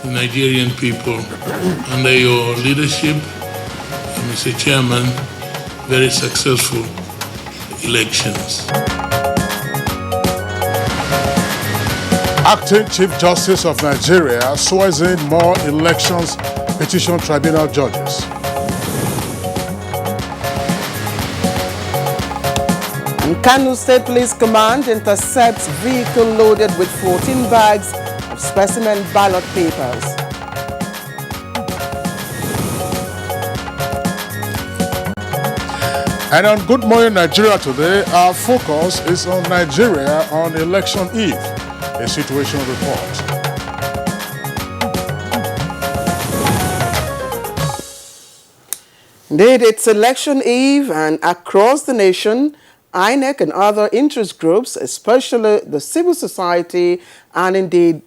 the Nigerian people. Under your leadership, Mr. Chairman, very successful elections. Acting Chief Justice of Nigeria swears in more elections petition tribunal judges. And Kano State Police Command intercepts vehicle loaded with 14 bags of specimen ballot papers. And on Good Morning Nigeria today, our focus is on Nigeria on election eve, a situation report. Indeed, it's election eve, and across the nation, INEC and other interest groups, especially the civil society and indeed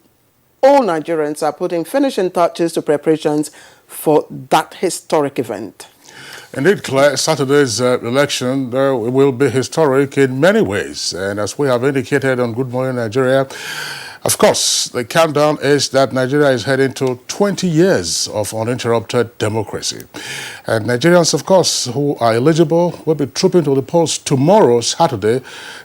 all Nigerians, are putting finishing touches to preparations for that historic event. Indeed, Claire, Saturday's election will be historic in many ways. And as we have indicated on Good Morning Nigeria, of course, the countdown is that Nigeria is heading to 20 years of uninterrupted democracy. And Nigerians, of course, who are eligible will be trooping to the polls tomorrow, Saturday,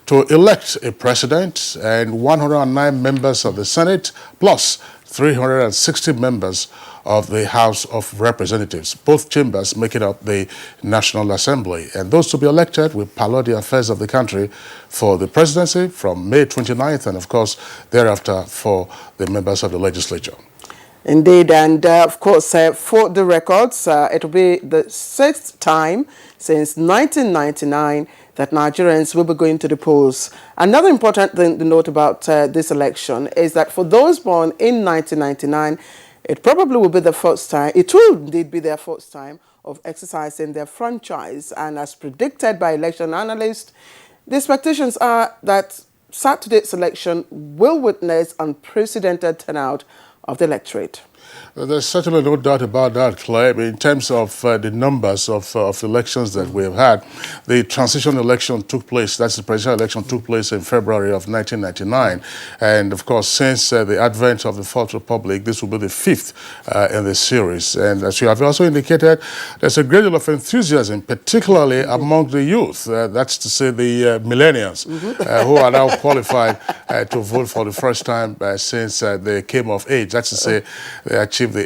to elect a president and 109 members of the Senate, plus 360 members of the House of Representatives, both chambers making up the National Assembly. And those to be elected will pilot the affairs of the country for the presidency from May 29th and, of course, thereafter for the members of the legislature. Indeed, and of course, for the records, it will be the 6th time since 1999 that Nigerians will be going to the polls. Another important thing to note about this election is that for those born in 1999, it probably will be the first time, it will indeed be their first time of exercising their franchise. And as predicted by election analysts, the expectations are that Saturday's election will witness unprecedented turnout of the electorate. There's certainly no doubt about that, Claire. In terms of the numbers of elections that we have had, the transition election took place, that's the presidential election took place in February of 1999. And of course, since the advent of the Fourth Republic, this will be the 5th in the series. And as you have also indicated, there's a great deal of enthusiasm, particularly among the youth, that's to say the millennials, who are now qualified to vote for the first time since they came of age. That's to say, they attained the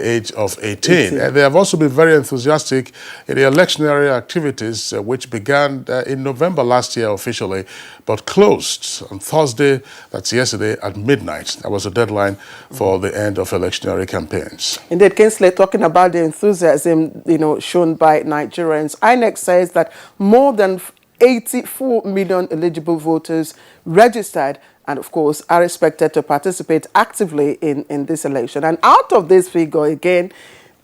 age of 18. And they have also been very enthusiastic in the electionary activities, which began in November last year officially, but closed on Thursday, that's yesterday, at midnight. That was the deadline for the end of electionary campaigns. Indeed, Kingsley, talking about the enthusiasm, shown by Nigerians, INEC says that more than 84 million eligible voters registered and, of course, are expected to participate actively in this election. And out of this figure, again,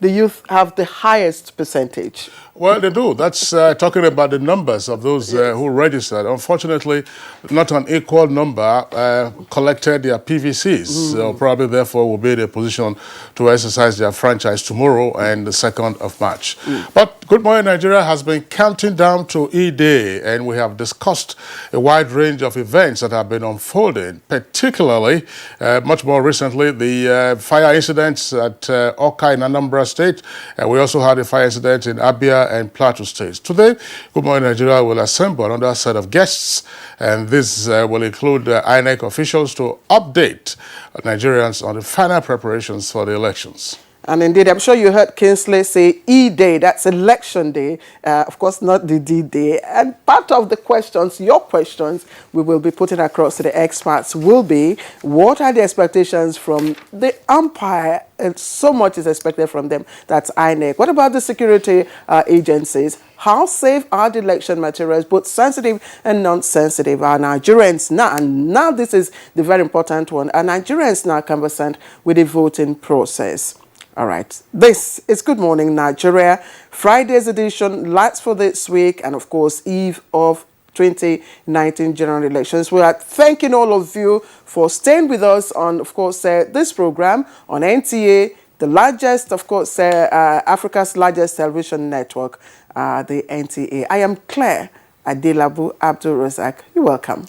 the youth have the highest percentage. Well, they do. That's talking about the numbers of those who registered. Unfortunately, not an equal number collected their PVCs. So probably, therefore, will be in a position to exercise their franchise tomorrow and the 2nd of March. But Good Morning Nigeria has been counting down to E-Day, and we have discussed a wide range of events that have been unfolding, particularly, much more recently, the fire incidents at Oka in Anambra State. We also had a fire incident in Abuja and Plateau States. Today, Good Morning Nigeria will assemble another set of guests, and this will include INEC officials to update Nigerians on the final preparations for the elections. And indeed, I'm sure you heard Kingsley say E-Day, that's election day, of course, not the D-Day. And part of the questions, your questions, we will be putting across to the experts will be, what are the expectations from the umpire? And so much is expected from them. That's INEC. What about the security agencies? How safe are the election materials, both sensitive and non-sensitive? Are Nigerians now, and now this is the very important one, are Nigerians now conversant with the voting process? All right, this is Good Morning Nigeria, Friday's edition, last for this week, and of course, eve of 2019 general elections. We are thanking all of you for staying with us on, of course, this program on NTA, the largest, of course, Africa's largest television network, the NTA. I am Claire Adelabu Abdul Razak. You're welcome.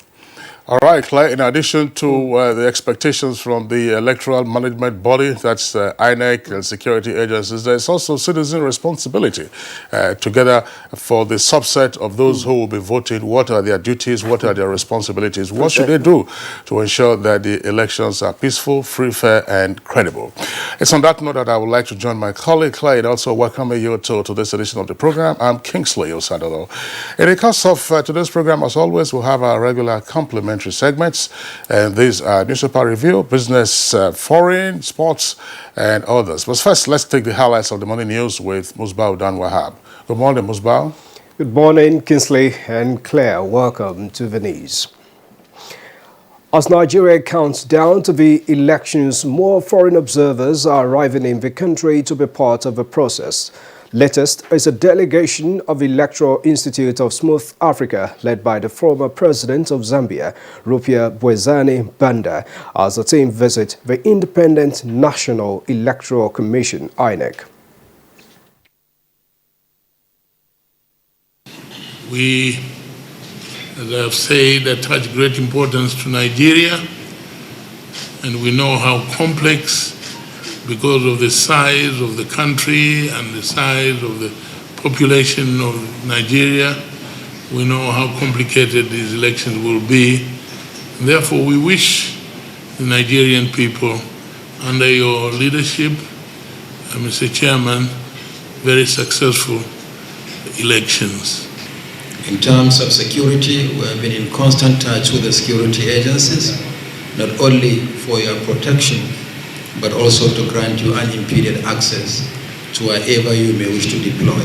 All right, Claire, in addition to the expectations from the electoral management body, that's INEC and security agencies, there's also citizen responsibility together for the subset of those who will be voting. What are their duties? What are their responsibilities? What should they do to ensure that the elections are peaceful, free, fair, and credible? It's on that note that I would like to join my colleague, Claire, and also welcome you to this edition of the program. I'm Kingsley Osadolo. In the course of today's program, as always, we'll have our regular complementary segments, and these are newspaper review, business, foreign, sports, and others. But first, let's take the highlights of the morning news with Musbah Dan Wahab. Good morning, Musbah. Good morning, Kingsley and Claire. Welcome to the news. As Nigeria counts down to the elections, more foreign observers are arriving in the country to be part of the process. Latest is a delegation of the Electoral Institute of Smooth Africa, led by the former president of Zambia, Rupia Bwezani Banda, as the team visit the Independent National Electoral Commission, INEC. We, as I have said, attach great importance to Nigeria, and we know how complex, because of the size of the country and the size of the population of Nigeria, we know how complicated these elections will be. And therefore, we wish the Nigerian people, under your leadership, Mr. Chairman, very successful elections. In terms of security, we have been in constant touch with the security agencies, not only for your protection, but also to grant you unimpeded access to wherever you may wish to deploy.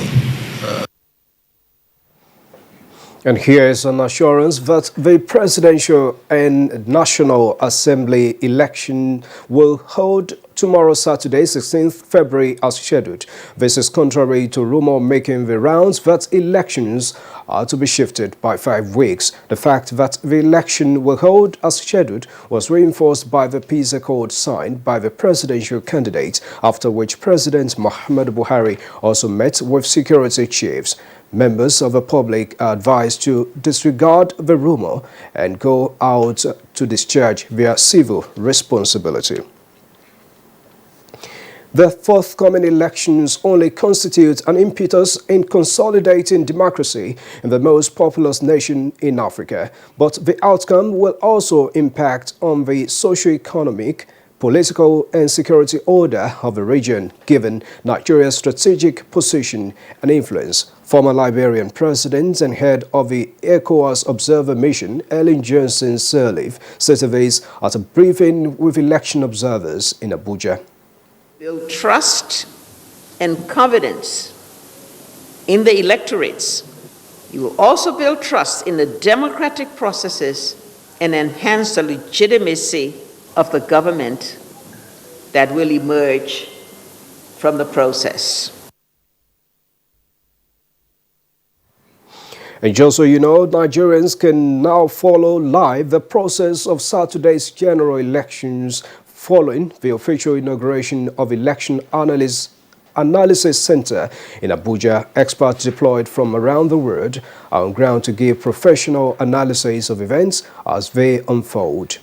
And here is an assurance that the Presidential and National Assembly election will hold tomorrow, Saturday, 16th February, as scheduled. This is contrary to rumor making the rounds that elections are to be shifted by 5 weeks. The fact that the election will hold as scheduled was reinforced by the peace accord signed by the presidential candidate, after which President Muhammadu Buhari also met with security chiefs. Members of the public are advised to disregard the rumor and go out to discharge their civil responsibility. The forthcoming elections only constitute an impetus in consolidating democracy in the most populous nation in Africa, but the outcome will also impact on the socio-economic, political and security order of the region, given Nigeria's strategic position and influence. Former Liberian President and head of the ECOWAS Observer Mission, Ellen Johnson Sirleaf, said this at a briefing with election observers in Abuja. Build trust and confidence in the electorates. You will also build trust in the democratic processes and enhance the legitimacy of the government that will emerge from the process. And just so you know, Nigerians can now follow live the process of Saturday's general elections following the official inauguration of Election Analysis Center in Abuja. Experts deployed from around the world are on ground to give professional analysis of events as they unfold.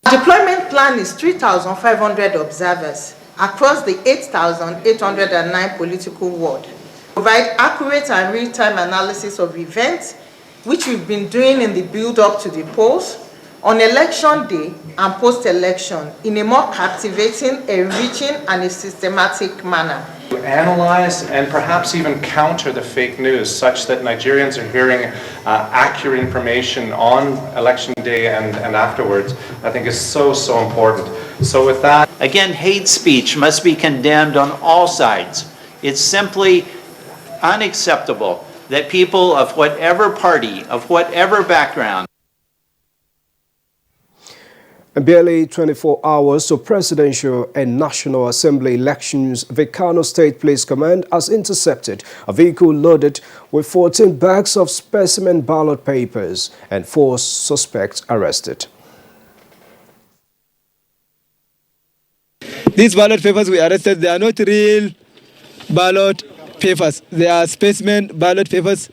Deployment plan is 3,500 observers across the 8,809 political ward. Provide accurate and real-time analysis of events, which we've been doing in the build-up to the polls, on election day and post-election in a more captivating, enriching, and a systematic manner. To analyze and perhaps even counter the fake news such that Nigerians are hearing accurate information on election day and afterwards, I think is so important. So with that... Again, hate speech must be condemned on all sides. It's simply unacceptable that people of whatever party, of whatever background, Barely 24 hours to presidential and national assembly elections, the Kano State Police Command has intercepted a vehicle loaded with 14 bags of specimen ballot papers and 4 suspects arrested. These ballot papers we arrested, they are not real ballot papers. They are specimen ballot papers.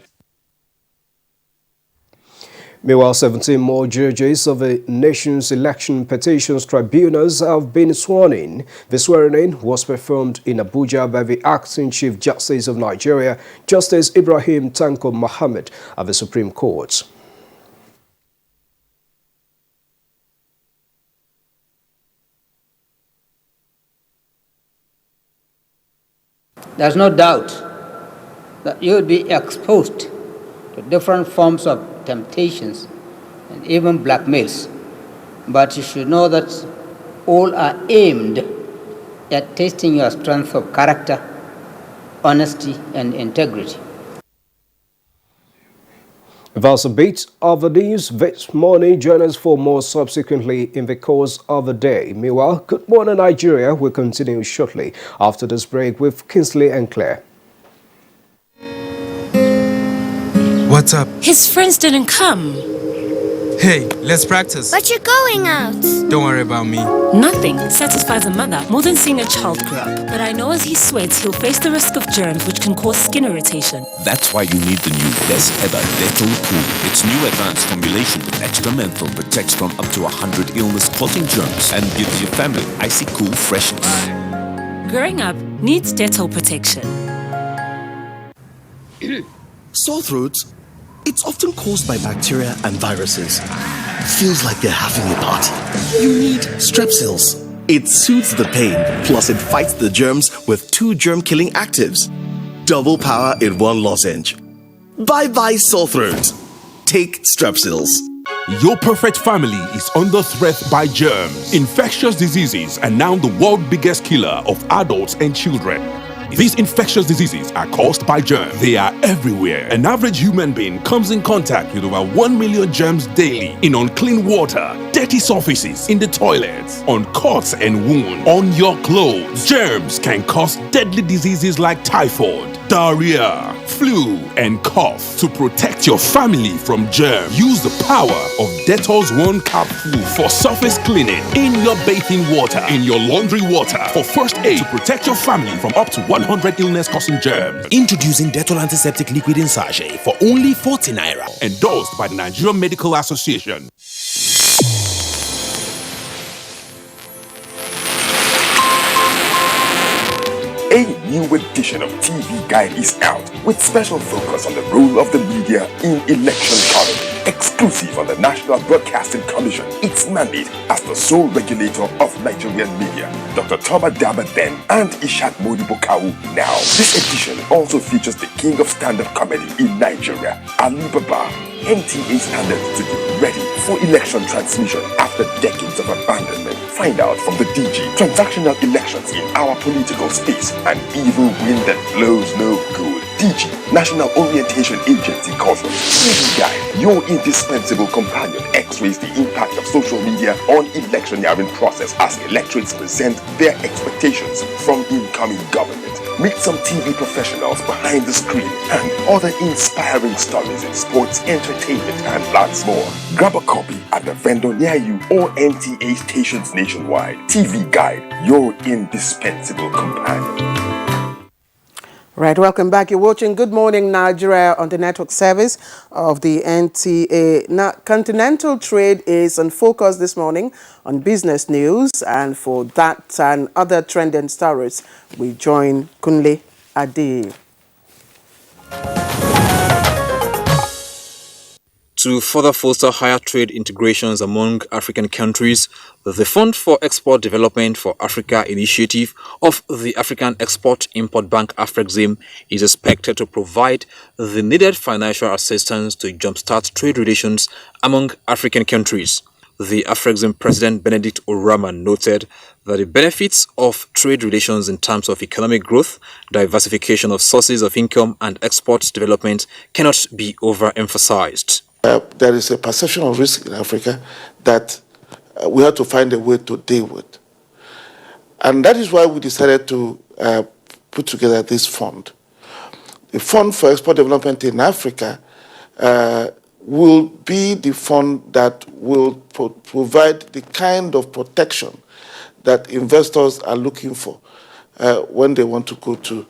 Meanwhile, 17 more judges of the nation's election petitions tribunals have been sworn in. The swearing-in was performed in Abuja by the acting Chief Justice of Nigeria, Justice Ibrahim Tanko Mohammed, of the Supreme Court. There's no doubt that you would be exposed to different forms of temptations and even blackmails. But you should know that all are aimed at testing your strength of character, honesty, and integrity. That's a bit of the news this morning. Join us for more subsequently in the course of the day. Meanwhile, Good Morning Nigeria will continue shortly after this break with Kingsley and Claire. What's up? His friends didn't come. Hey, let's practice. But you're going out. Don't worry about me. Nothing satisfies a mother more than seeing a child grow up. But I know as he sweats, he'll face the risk of germs which can cause skin irritation. That's why you need the new best ever Electoral Cool. Its new advanced formulation with extra menthol protects from up to 100 illness-causing germs and gives your family icy cool freshness. Growing up needs Dettol protection. Sore throats? It's often caused by bacteria and viruses. Feels like you're having a party. You need Strepsils. It soothes the pain, plus it fights the germs with 2 germ-killing actives. Double power in 1 lozenge. Bye-bye sore throat. Take Strepsils. Your perfect family is under threat by germs. Infectious diseases are now the world's biggest killer of adults and children. These infectious diseases are caused by germs. They are everywhere. An average human being comes in contact with over 1 million germs daily in unclean water, dirty surfaces, in the toilets, on cuts and wounds, on your clothes. Germs can cause deadly diseases like typhoid, diarrhea, flu, and cough. To protect your family from germs, use the power of Dettol's 1 capful for surface cleaning, in your bathing water, in your laundry water, for first aid to protect your family from up to 100 illness-causing germs. Introducing Dettol Antiseptic Liquid in Sachet for only 40 naira. Endorsed by the Nigerian Medical Association. A new edition of TV Guide is out with special focus on the role of the media in election coverage. Exclusive on the National Broadcasting Commission, its mandate as the sole regulator of Nigerian media. Dr. Toma Daba then and Ishak Modibo Kawu now. This edition also features the king of stand-up comedy in Nigeria, Ali Baba. NTA standards to be ready for election transmission after decades of abandonment. Find out from the DG transactional elections in our political space. An evil wind that blows no good. DG, National Orientation Agency Corporate. TV Guide, your indispensable companion, x-rays the impact of social media on electioneering process as electorates present their expectations from incoming government. Meet some TV professionals behind the screen and other inspiring stories in sports, entertainment, and lots more. Grab a copy at the vendor near you or NTA stations nationwide. TV Guide, your indispensable companion. Right, welcome back. You're watching Good Morning Nigeria on the network service of the NTA. Now, continental trade is on focus this morning on business news, and for that and other trending stories, we join Kunle Ade. To further foster higher trade integrations among African countries, the Fund for Export Development for Africa initiative of the African Export-Import Bank (AFREXIM) is expected to provide the needed financial assistance to jumpstart trade relations among African countries. The AFREXIM President Benedict Orama noted that the benefits of trade relations in terms of economic growth, diversification of sources of income, and export development cannot be overemphasized. There is a perception of risk in Africa that we have to find a way to deal with. And that is why we decided to put together this fund. The Fund for Export Development in Africa will be the fund that will provide the kind of protection that investors are looking for when they want to go to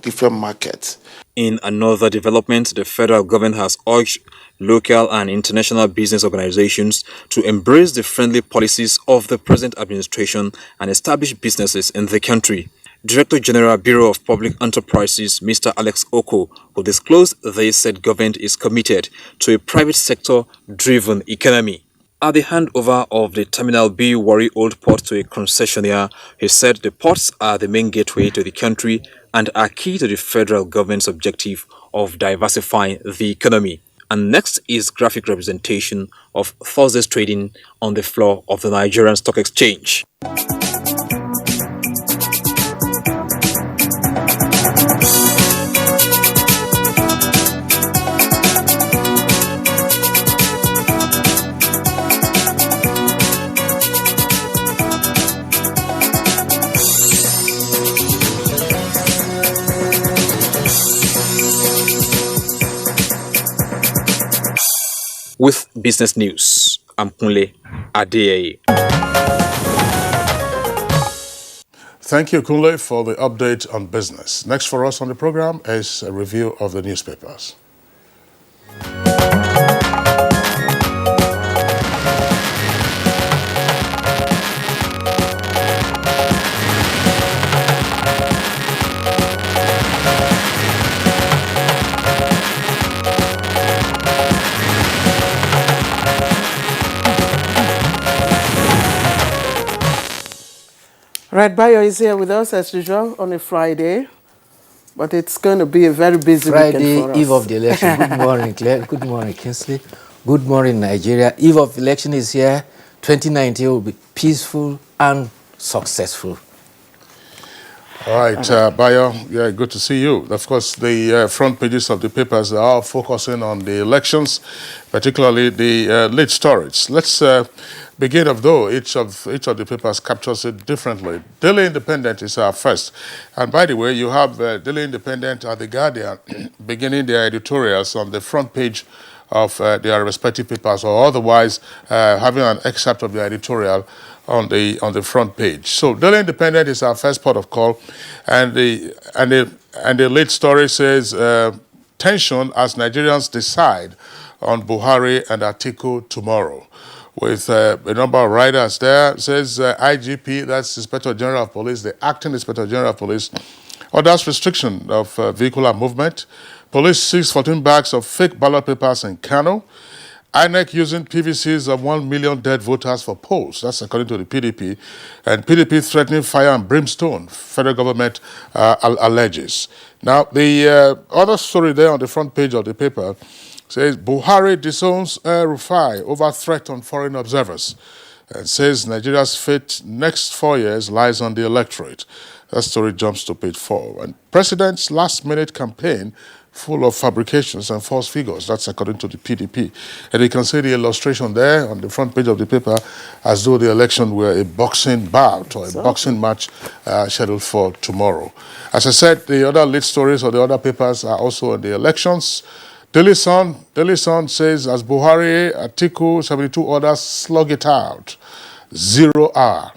different markets. In another development, the federal government has urged local and international business organizations to embrace the friendly policies of the present administration and establish businesses in the country. Director General Bureau of Public Enterprises, Mr. Alex Oko, who disclosed this, said government is committed to a private sector-driven economy. At the handover of the Terminal B Warri Old Port to a concessionaire, he said the ports are the main gateway to the country and are key to the federal government's objective of diversifying the economy. And next is graphic representation of Thursday's trading on the floor of the Nigerian Stock Exchange. With business news, I'm Kunle Adeyeye. Thank you, Kunle, for the update on business. Next for us on the program is a review of the newspapers. Right, Bayo is here with us as usual on a Friday, but it's going to be a very busy weekend for us. Eve of the election. Good morning, Claire. Good morning, Kingsley. Good morning, Nigeria. Eve of election is here. 2019 will be peaceful and successful. All right, Bayo, yeah, good to see you. Of course, the front pages of the papers are focusing on the elections, particularly the lead stories. Let's begin, though each of the papers captures it differently. Daily Independent is our first. And by the way, you have Daily Independent and The Guardian beginning their editorials on the front page of their respective papers, or otherwise having an excerpt of their editorial on the front page. So Daily Independent is our first port of call, and the lead story says tension as Nigerians decide on Buhari and Atiku tomorrow. With a number of riders there, it says IGP, that's Inspector General of Police, the acting Inspector General of Police, orders restriction of vehicular movement. Police seized 14 bags of fake ballot papers in Kano. INEC using PVCs of 1 million dead voters for polls. That's according to the PDP. And PDP threatening fire and brimstone, federal government alleges. Now, the other story there on the front page of the paper says Buhari disowns Rufai over threat on foreign observers, and says Nigeria's fate next 4 years lies on the electorate. That story jumps to page 4. And President's last-minute campaign full of fabrications and false figures. That's according to the PDP. And you can see the illustration there on the front page of the paper as though the election were a boxing bout or a boxing match scheduled for tomorrow. As I said, the other lead stories or the other papers are also on the elections. Daily Sun says as Buhari, Atiku, 72 others slug it out. 0 hour.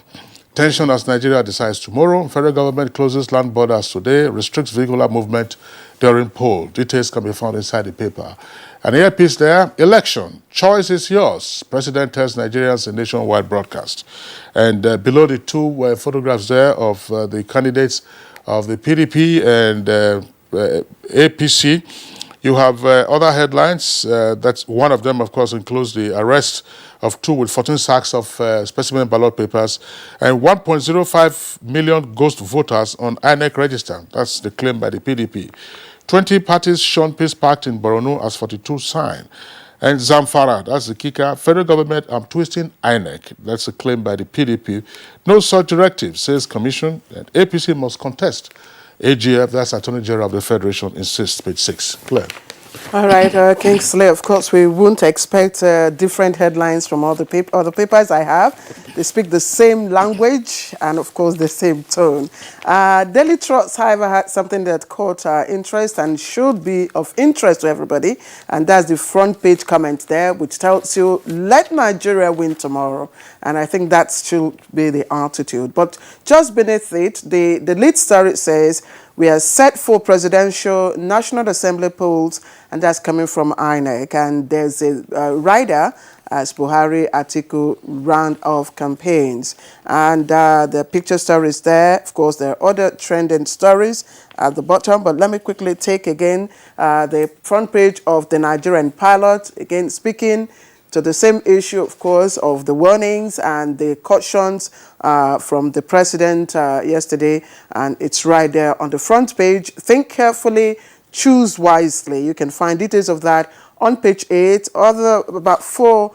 Tension as Nigeria decides tomorrow. Federal government closes land borders today, restricts vehicular movement during poll. Details can be found inside the paper. And here piece there, election, choice is yours. President tells Nigerians in nationwide broadcast. And below the two photographs there of the candidates of the PDP and APC, you have other headlines. That's one of them, of course, includes the arrest of 2 with 14 sacks of specimen ballot papers and 1.05 million ghost voters on INEC register. That's the claim by the PDP. 20 parties shown peace pact in Borno as 42 sign. And Zamfara, that's the kicker. Federal government, I'm twisting INEC. That's a claim by the PDP. No such directive, says Commission, and APC must contest. AGF, that's Attorney General of the Federation, insists, page 6. Claire. All right, Kingsley, of course, we won't expect different headlines from all the papers I have. They speak the same language and, of course, the same tone. Daily Trust, however, had something that caught our interest and should be of interest to everybody, and that's the front page comment there, which tells you, let Nigeria win tomorrow. And I think that should be the attitude. But just beneath it, the lead story says, We are set for presidential, National Assembly polls, and that's coming from INEC. And there's a rider as Buhari Atiku round of campaigns. And the picture story is there. Of course, there are other trending stories at the bottom, but let me quickly take again the front page of the Nigerian pilot, again speaking to the same issue, of course, of the warnings and the cautions from the president yesterday. And it's right there on the front page. Think carefully, choose wisely. You can find details of that on page 8. About 4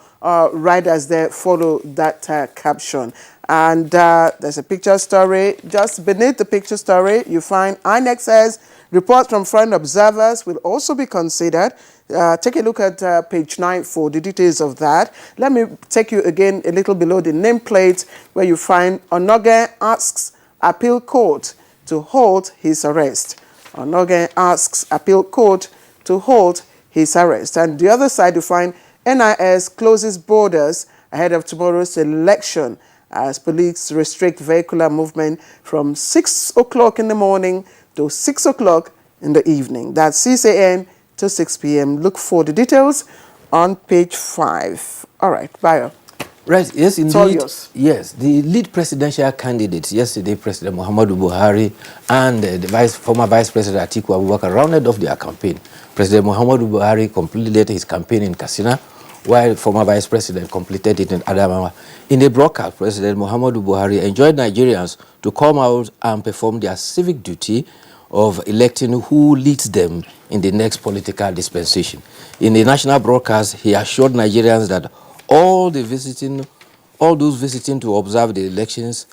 riders there follow that caption. And there's a picture story. Just beneath the picture story, you find INEC says reports from foreign observers will also be considered. Take a look at page 9 for the details of that. Let me take you again a little below the nameplate where you find Onoge asks appeal court to hold his arrest. Onoge asks appeal court to hold his arrest. And the other side you find NIS closes borders ahead of tomorrow's election as police restrict vehicular movement from 6 o'clock in the morning to 6 o'clock in the evening. That's 6 a.m. to 6 p.m. Look for the details on page 5. All right, Bayo. Right, yes, indeed. It's all yours. Yes, the lead presidential candidates yesterday, President Muhammadu Buhari and the former Vice President Atiku Abubakar rounded off their campaign. President Muhammadu Buhari completed his campaign in Katsina, while former Vice President completed it in Adamawa. In a broadcast, President Muhammadu Buhari enjoined Nigerians to come out and perform their civic duty of electing who leads them in the next political dispensation. In the national broadcast, he assured Nigerians that all those visiting to observe the elections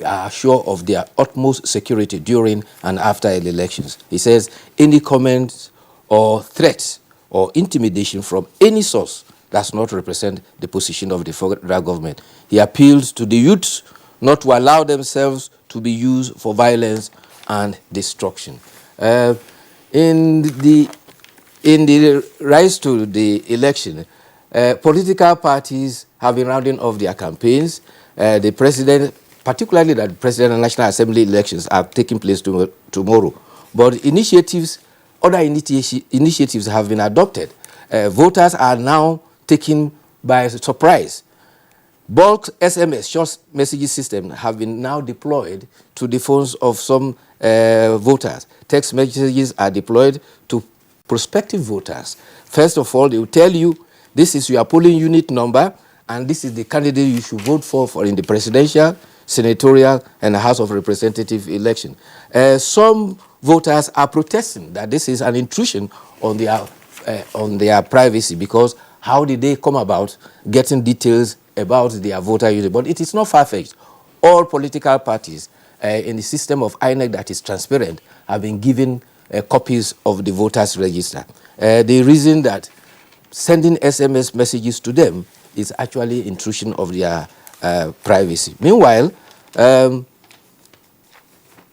are sure of their utmost security during and after the elections. He says any comments or threats or intimidation from any source does not represent the position of the federal government. He appealed to the youths not to allow themselves to be used for violence and destruction. In the rise to the election, political parties have been rounding off their campaigns. The president, particularly that the President and National Assembly elections are taking place tomorrow. But other initiatives have been adopted. Voters are now taken by surprise. Bulk SMS, short messaging system, have been now deployed to the phones of some voters. Text messages are deployed to prospective voters. First of all, they will tell you, this is your polling unit number, and this is the candidate you should vote for in the presidential, senatorial, and House of Representatives election. Some voters are protesting that this is an intrusion on their privacy, because how did they come about getting details about their voter unit? But it is not far-fetched. All political parties in the system of INEC that is transparent have been given copies of the voters' register. The reason that sending SMS messages to them is actually intrusion of their privacy. Meanwhile,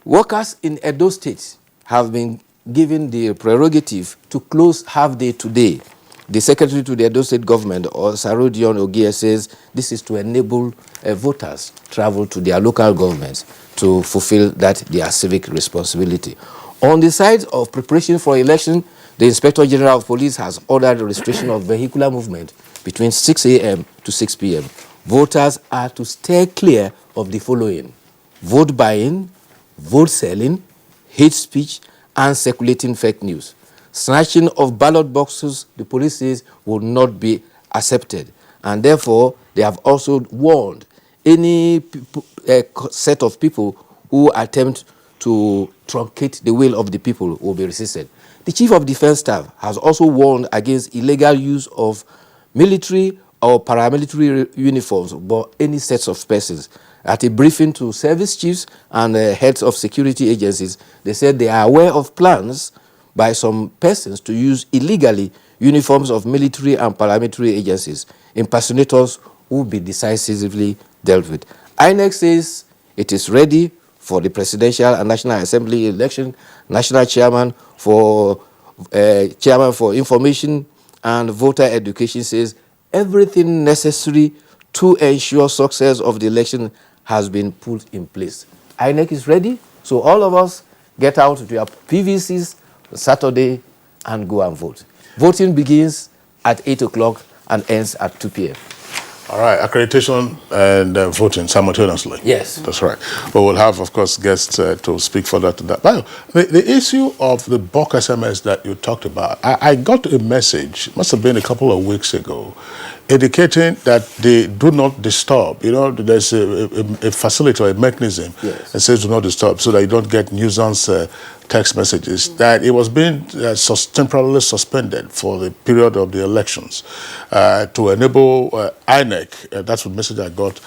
workers in Edo State have been given the prerogative to close half-day today. The Secretary to the Edo State Government, or Sarodion Ogie, says this is to enable voters travel to their local governments to fulfill their civic responsibility. On the side of preparation for election, the Inspector General of Police has ordered the restriction of vehicular movement between 6 a.m. to 6 p.m. Voters are to stay clear of the following: vote buying, vote selling, hate speech, and circulating fake news. Snatching of ballot boxes, the police says, will not be accepted. And therefore, they have also warned any set of people who attempt to truncate the will of the people will be resisted. The Chief of Defense Staff has also warned against illegal use of military or paramilitary uniforms by any sets of persons. At a briefing to service chiefs and heads of security agencies, they said they are aware of plans by some persons to use illegally uniforms of military and paramilitary agencies. Impersonators will be decisively dealt with. INEC says it is ready for the presidential and National Assembly election. National Chairman for Information and Voter Education says everything necessary to ensure success of the election has been put in place. INEC is ready So all of us get out to your PVCs Saturday and go and vote. Voting begins at 8 o'clock and ends at 2 p.m. All right, accreditation and voting simultaneously. Yes. That's right. But we'll have, of course, guests to speak further to that. But the issue of the bulk SMS that you talked about, I got a message, must have been a couple of weeks ago, indicating that they do not disturb. You know, there's a facility or a mechanism that says do not disturb so that you don't get nuisance text messages, that it was being temporarily suspended for the period of the elections to enable INEC, that's the message I got,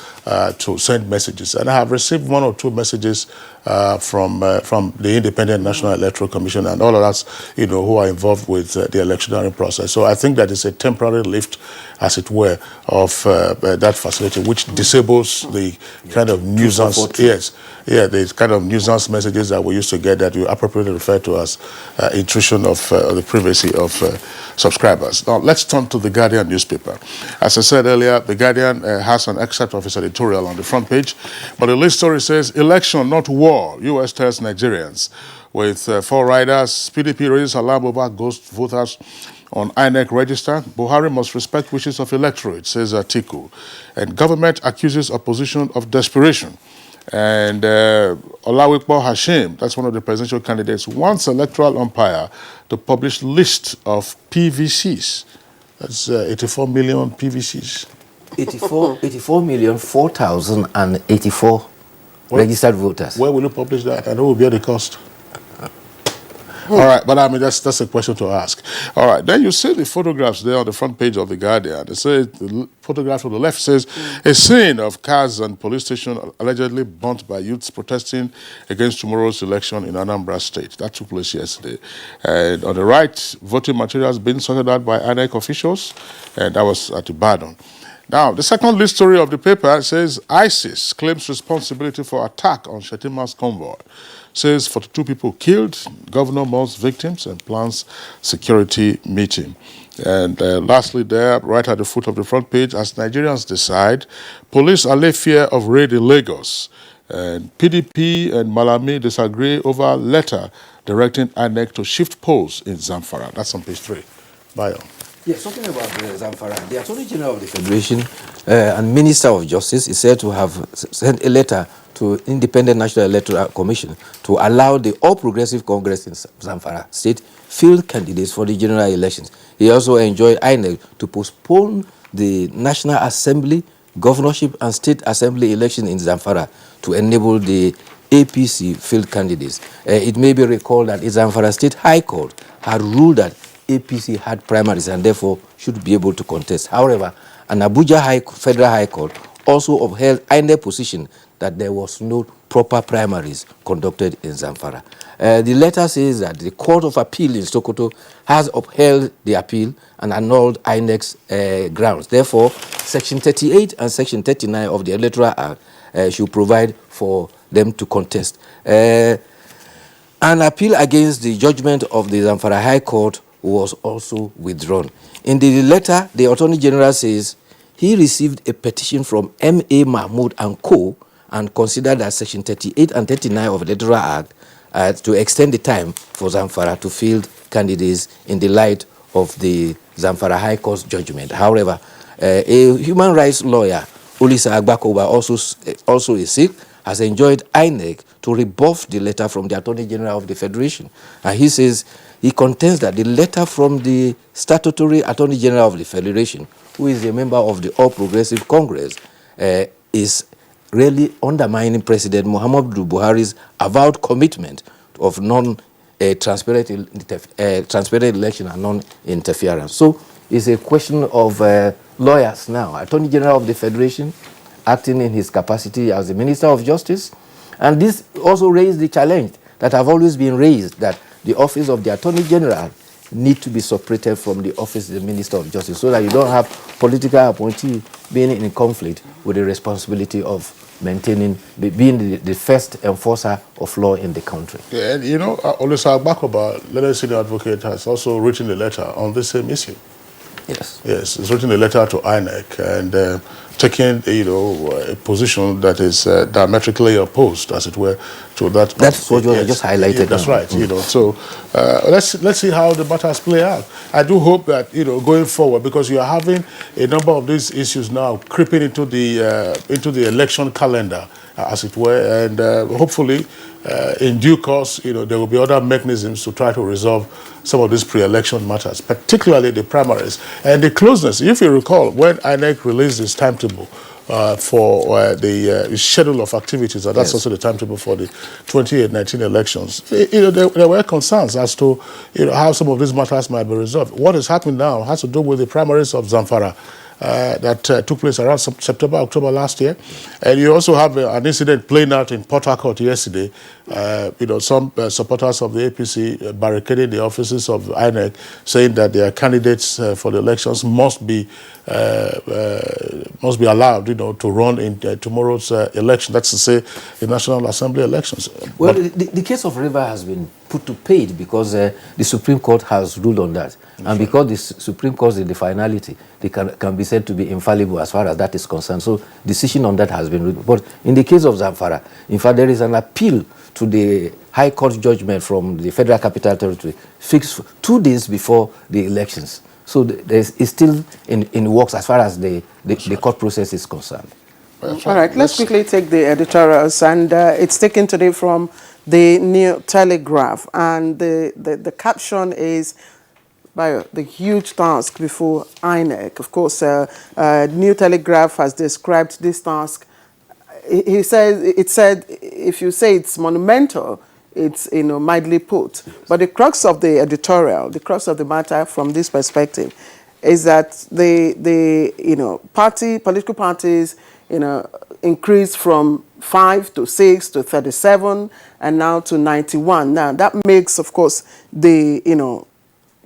to send messages. And I have received 1 or 2 messages from the Independent National Electoral Commission and all of us, you know, who are involved with the electioneering process. So I think that is a temporary lift, as it were, of that facility, which disables the kind of nuisance, the kind of nuisance messages that we used to get that you appropriately refer to as intrusion of the privacy of subscribers. Now, let's turn to the Guardian newspaper. As I said earlier, the Guardian has an excerpt of its editorial on the front page, but the lead story says, "Election, not war, U.S. tells Nigerians." With 4 riders, PDP raises alarm over ghost voters on INEC register. Buhari must respect wishes of electorate, says Atiku. And government accuses opposition of desperation. And Olawikpo Hashim, that's one of the presidential candidates, wants electoral umpire to publish list of PVCs. That's 84 million PVCs. 84,004,084 registered voters. Where will you publish that? And who will bear the cost? All right, but I mean, that's a question to ask. All right, then you see the photographs there on the front page of the Guardian. They say the photograph on the left says, a scene of cars and police station allegedly burnt by youths protesting against tomorrow's election in Anambra State. That took place yesterday. And on the right, voting materials being sorted out by INEC officials, and that was at Ibadan. Now, the second lead story of the paper says ISIS claims responsibility for attack on Shetima's convoy. Says 42 people killed, governor mourns victims and plans security meeting. And lastly there, right at the foot of the front page, as Nigerians decide, police allay fear of raid in Lagos. And PDP and Malami disagree over letter directing INEC to shift polls in Zamfara. That's on page 3. Bayo. Yes, talking about Zamfara, the Attorney General of the Federation and Minister of Justice is said to have sent a letter to Independent National Electoral Commission to allow the All Progressive Congress in Zamfara State field candidates for the general elections. He also enjoined INEC to postpone the National Assembly, Governorship and State Assembly election in Zamfara to enable the APC field candidates. It may be recalled that the Zamfara State High Court had ruled that APC had primaries and therefore should be able to contest. However, an Abuja Federal High Court also upheld INEC position that there was no proper primaries conducted in Zamfara. The letter says that the Court of Appeal in Sokoto has upheld the appeal and annulled INEC's grounds. Therefore, Section 38 and Section 39 of the Electoral Act should provide for them to contest. An appeal against the judgment of the Zamfara High Court was also withdrawn. In the letter, the Attorney General says he received a petition from M.A. Mahmood and Co. and considered that Section 38 and 39 of the Electoral Act to extend the time for Zamfara to field candidates in the light of the Zamfara High Court's judgment. However, a human rights lawyer, Olisa Agbakoba, also a Sikh, has enjoined INEC to rebuff the letter from the Attorney General of the Federation. And he says he contends that the letter from the statutory Attorney General of the Federation, who is a member of the All Progressive Congress, is really undermining President Muhammadu Buhari's avowed commitment of transparent election and non-interference. So it's a question of lawyers now. Attorney General of the Federation, acting in his capacity as the Minister of Justice. And this also raised the challenge that have always been raised, that the office of the Attorney General need to be separated from the office of the Minister of Justice, so that you don't have political appointee being in conflict with the responsibility of maintaining, being the first enforcer of law in the country. Yeah, and you know, Olisa Agbakoba, legal senior advocate, has also written a letter on the same issue. Yes. Yes, he's written a letter to INEC, and taking, a position that is diametrically opposed, as it were, to that. That's what you just highlighted. Yeah, that's right. So let's see how the matters play out. I do hope that going forward, because you are having a number of these issues now creeping into the election calendar, as it were, and hopefully in due course, there will be other mechanisms to try to resolve some of these pre-election matters, particularly the primaries and the closeness. If you recall, when INEC released its timetable for the schedule of activities, and that's also the timetable for the 2019 elections, there were concerns as to how some of these matters might be resolved. What is happening now has to do with the primaries of Zamfara. That took place around September, October last year. And you also have an incident playing out in Port Harcourt yesterday. Some supporters of the APC barricaded the offices of INEC, saying that their candidates for the elections must be allowed, to run in tomorrow's election. That's to say, the National Assembly elections. Well, the case of River has been put to paid because the Supreme Court has ruled on that. And because the Supreme Court is the finality, they can be said to be infallible as far as that is concerned. So decision on that has been ruled. But in the case of Zamfara, in fact, there is an appeal to the High Court judgment from the Federal Capital Territory fixed 2 days before the elections. So it's still in works as far as the court process is concerned. All right, let's quickly take the editorials, and it's taken today from the New Telegraph, and the caption is the huge task before INEC. Of course, New Telegraph has described this task. It said, if you say it's monumental, it's mildly put. But the crux of the editorial, the crux of the matter from this perspective, is that the political parties increased from 5 to 6 to 37 and now to 91. Now that makes, of course, the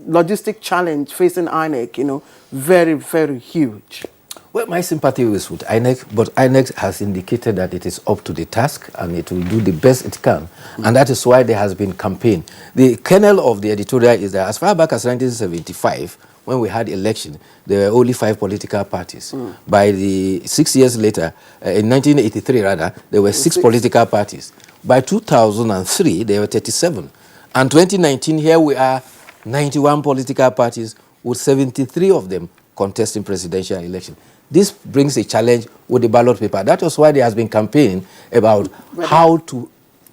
logistic challenge facing INEC very, very huge. Well, my sympathy is with INEC, but INEC has indicated that it is up to the task and it will do the best it can. And that is why there has been campaign. The kernel of the editorial is that as far back as 1975, when we had election, there were only 5 political parties. By the 6 years later, in 1983 rather, there were 6 political parties. By 2003, there were 37. And 2019, here we are, 91 political parties with 73 of them contesting presidential election. This brings a challenge with the ballot paper. That was why there has been campaigning about how to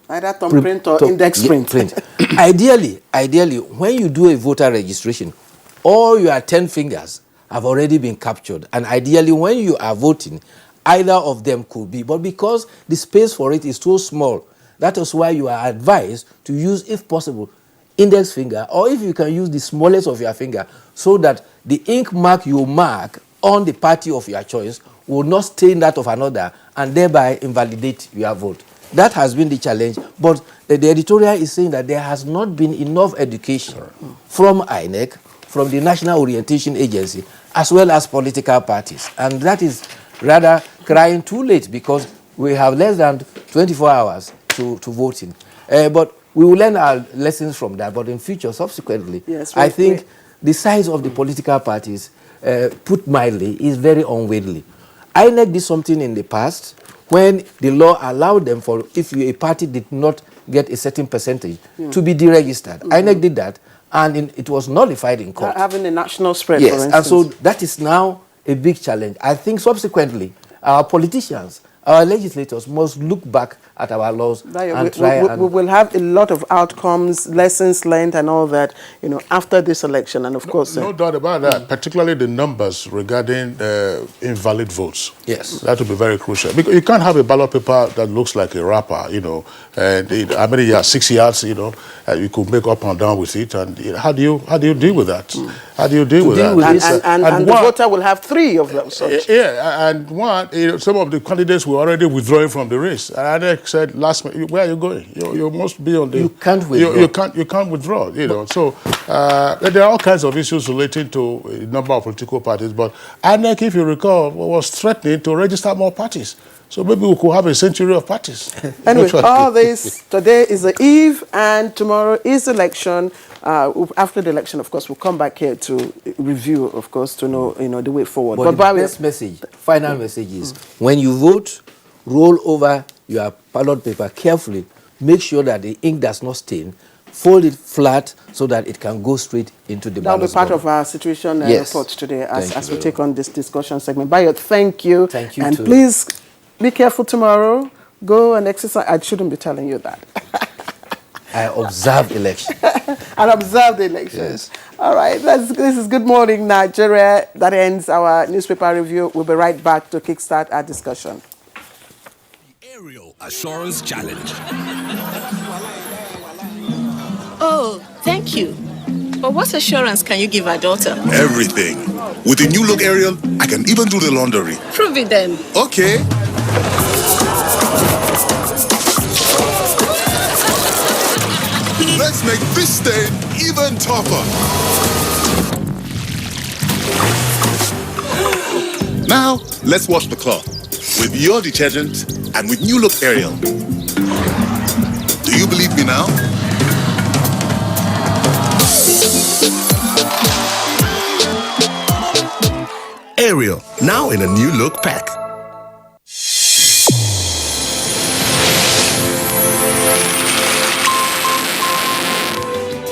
either thumbprint or index print. Ideally, when you do a voter registration, all your 10 fingers have already been captured. And ideally, when you are voting, either of them could be. But because the space for it is so small, that is why you are advised to use, if possible, index finger, or if you can use the smallest of your finger, so that the ink mark you mark on the party of your choice will not stain that of another and thereby invalidate your vote. That has been the challenge, but the editorial is saying that there has not been enough education from INEC, from the National Orientation Agency, as well as political parties. And that is rather crying too late, because we have less than 24 hours to voting. But we will learn our lessons from that. But in future, subsequently, I think the size of the political parties, put mildly, is very unwieldy. INEC did something in the past when the law allowed them for, if a party did not get a certain percentage, to be deregistered. INEC did that, and it was nullified in court. Having a national spread, for instance. And so that is now a big challenge. I think subsequently, our politicians, our legislators must look back at our laws and try we will have a lot of outcomes, lessons learned and all that, after this election. And of course... No doubt about that, particularly the numbers regarding invalid votes. Yes. That will be very crucial. Because you can't have a ballot paper that looks like a wrapper, and how many yards? 6 yards, you could make up and down with it. And how do you deal with that? How do you deal with that? And the voter will have 3 of them. Yeah, and some of the candidates were already withdrawing from the race. And I said last minute, where are you going? You must be on the... You can't withdraw. You can't withdraw, So there are all kinds of issues relating to a number of political parties. But INEC, if you recall, was threatening to register more parties. So maybe we could have a century of parties. Anyway, all this, today is the eve and tomorrow is election. After the election, of course, we'll come back here to review, of course, to know, the way forward. But the best message final message is, when you vote, roll over your ballot paper carefully. Make sure that the ink does not stain. Fold it flat so that it can go straight into the ballot. That'll be part of our situation report today as we take on this discussion segment. Bayo, thank you. Thank you, and too. Please be careful tomorrow. Go and exercise. I shouldn't be telling you that. I observe election. And observe the elections. Yes. All right. This is Good Morning Nigeria. That ends our newspaper review. We'll be right back to kickstart our discussion. Aerial Assurance Challenge. Oh, thank you. But what assurance can you give our daughter? Everything. With the new look Aerial, I can even do the laundry. Prove it then. Okay. Let's make this stain even tougher. Now, let's wash the cloth with your detergent and with new look Aerial. Do you believe me now? Aerial, now in a new look pack.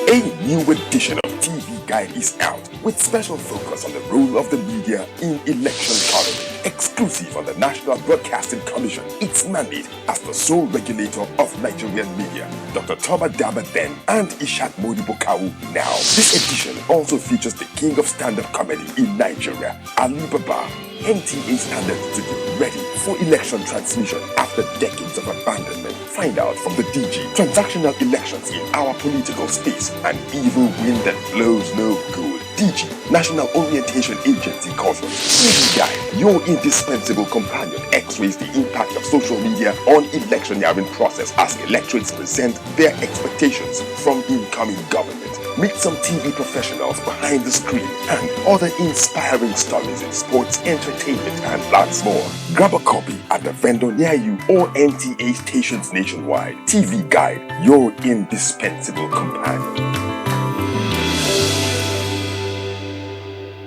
A new edition of TV Guide is out with special focus on the role of the media in election coverage. Exclusive on the National Broadcasting Commission, its mandate as the sole regulator of Nigerian media. Dr. Toba Daba then and Ishak Modibo Kawu now. This edition also features the king of stand-up comedy in Nigeria, Ali Baba. NTA standards to be ready for election transmission after decades of abandonment. Find out from the DG transactional elections in our political space. An evil wind that blows no good. DG, National Orientation Agency caution. TV Guide, your indispensable companion, x-rays the impact of social media on electioneering process as electorates present their expectations from incoming government. Meet some TV professionals behind the screen and other inspiring stories in sports, entertainment, and lots more. Grab a copy at the vendor near you or NTA stations nationwide. TV Guide, your indispensable companion.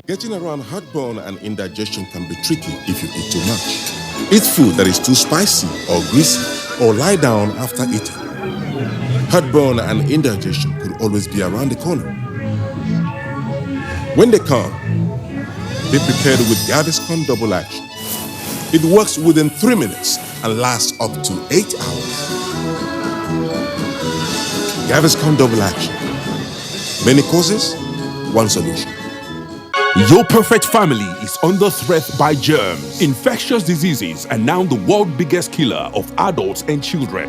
Getting around heartburn and indigestion can be tricky if you eat too much. Eat food that is too spicy or greasy, or lie down after eating. Heartburn and indigestion could always be around the corner. When they come, be prepared with Gaviscon Double Action. It works within 3 minutes and lasts up to 8 hours. Gaviscon Double Action. Many causes, one solution. Your perfect family is under threat by germs. Infectious diseases are now the world's biggest killer of adults and children.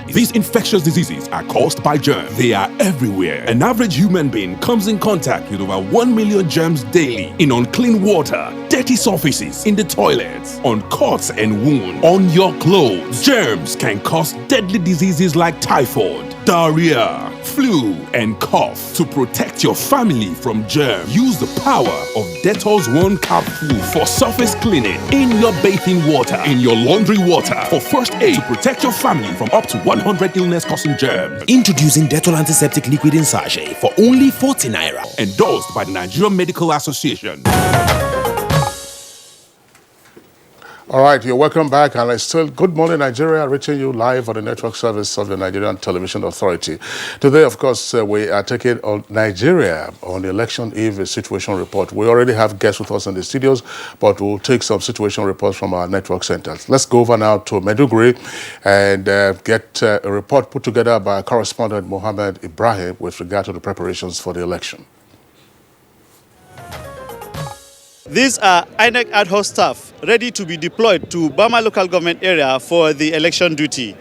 These infectious diseases are caused by germs. They are everywhere. An average human being comes in contact with over 1 million germs daily in unclean water, dirty surfaces, in the toilets, on cuts and wounds, on your clothes. Germs can cause deadly diseases like typhoid, diarrhea, flu, and cough. To protect your family from germs, use the power of Dettol's One Capful for surface cleaning in your bathing water, in your laundry water, for first aid to protect your family from up to 100 illness-causing germs. Introducing Dettol Antiseptic Liquid in Sachet for only 40 naira. Endorsed by the Nigerian Medical Association. All right, you're welcome back, and it's still Good Morning Nigeria, reaching you live on the network service of the Nigerian Television Authority. Today, of course, we are taking on Nigeria on the election eve situation report. We already have guests with us in the studios, but we'll take some situation reports from our network centers. Let's go over now to Maiduguri and get a report put together by correspondent Mohammed Ibrahim with regard to the preparations for the election. These are INEC ad hoc staff ready to be deployed to Bama local government area for the election duty.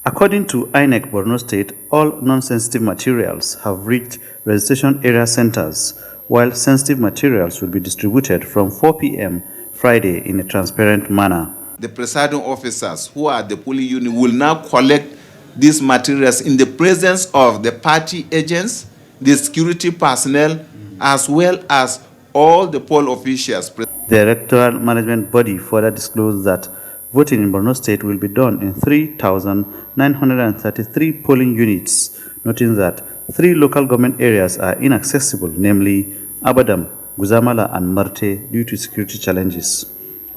According to INEC Borno State, all non-sensitive materials have reached registration area centers, while sensitive materials will be distributed from 4 p.m. Friday in a transparent manner. The presiding officers who are the polling unit will now collect these materials in the presence of the party agents, the security personnel, as well as all the poll officials. The electoral management body further disclosed that voting in Borno State will be done in 3,933 polling units, noting that 3 local government areas are inaccessible, namely Abadam, Guzamala, and Marte, due to security challenges.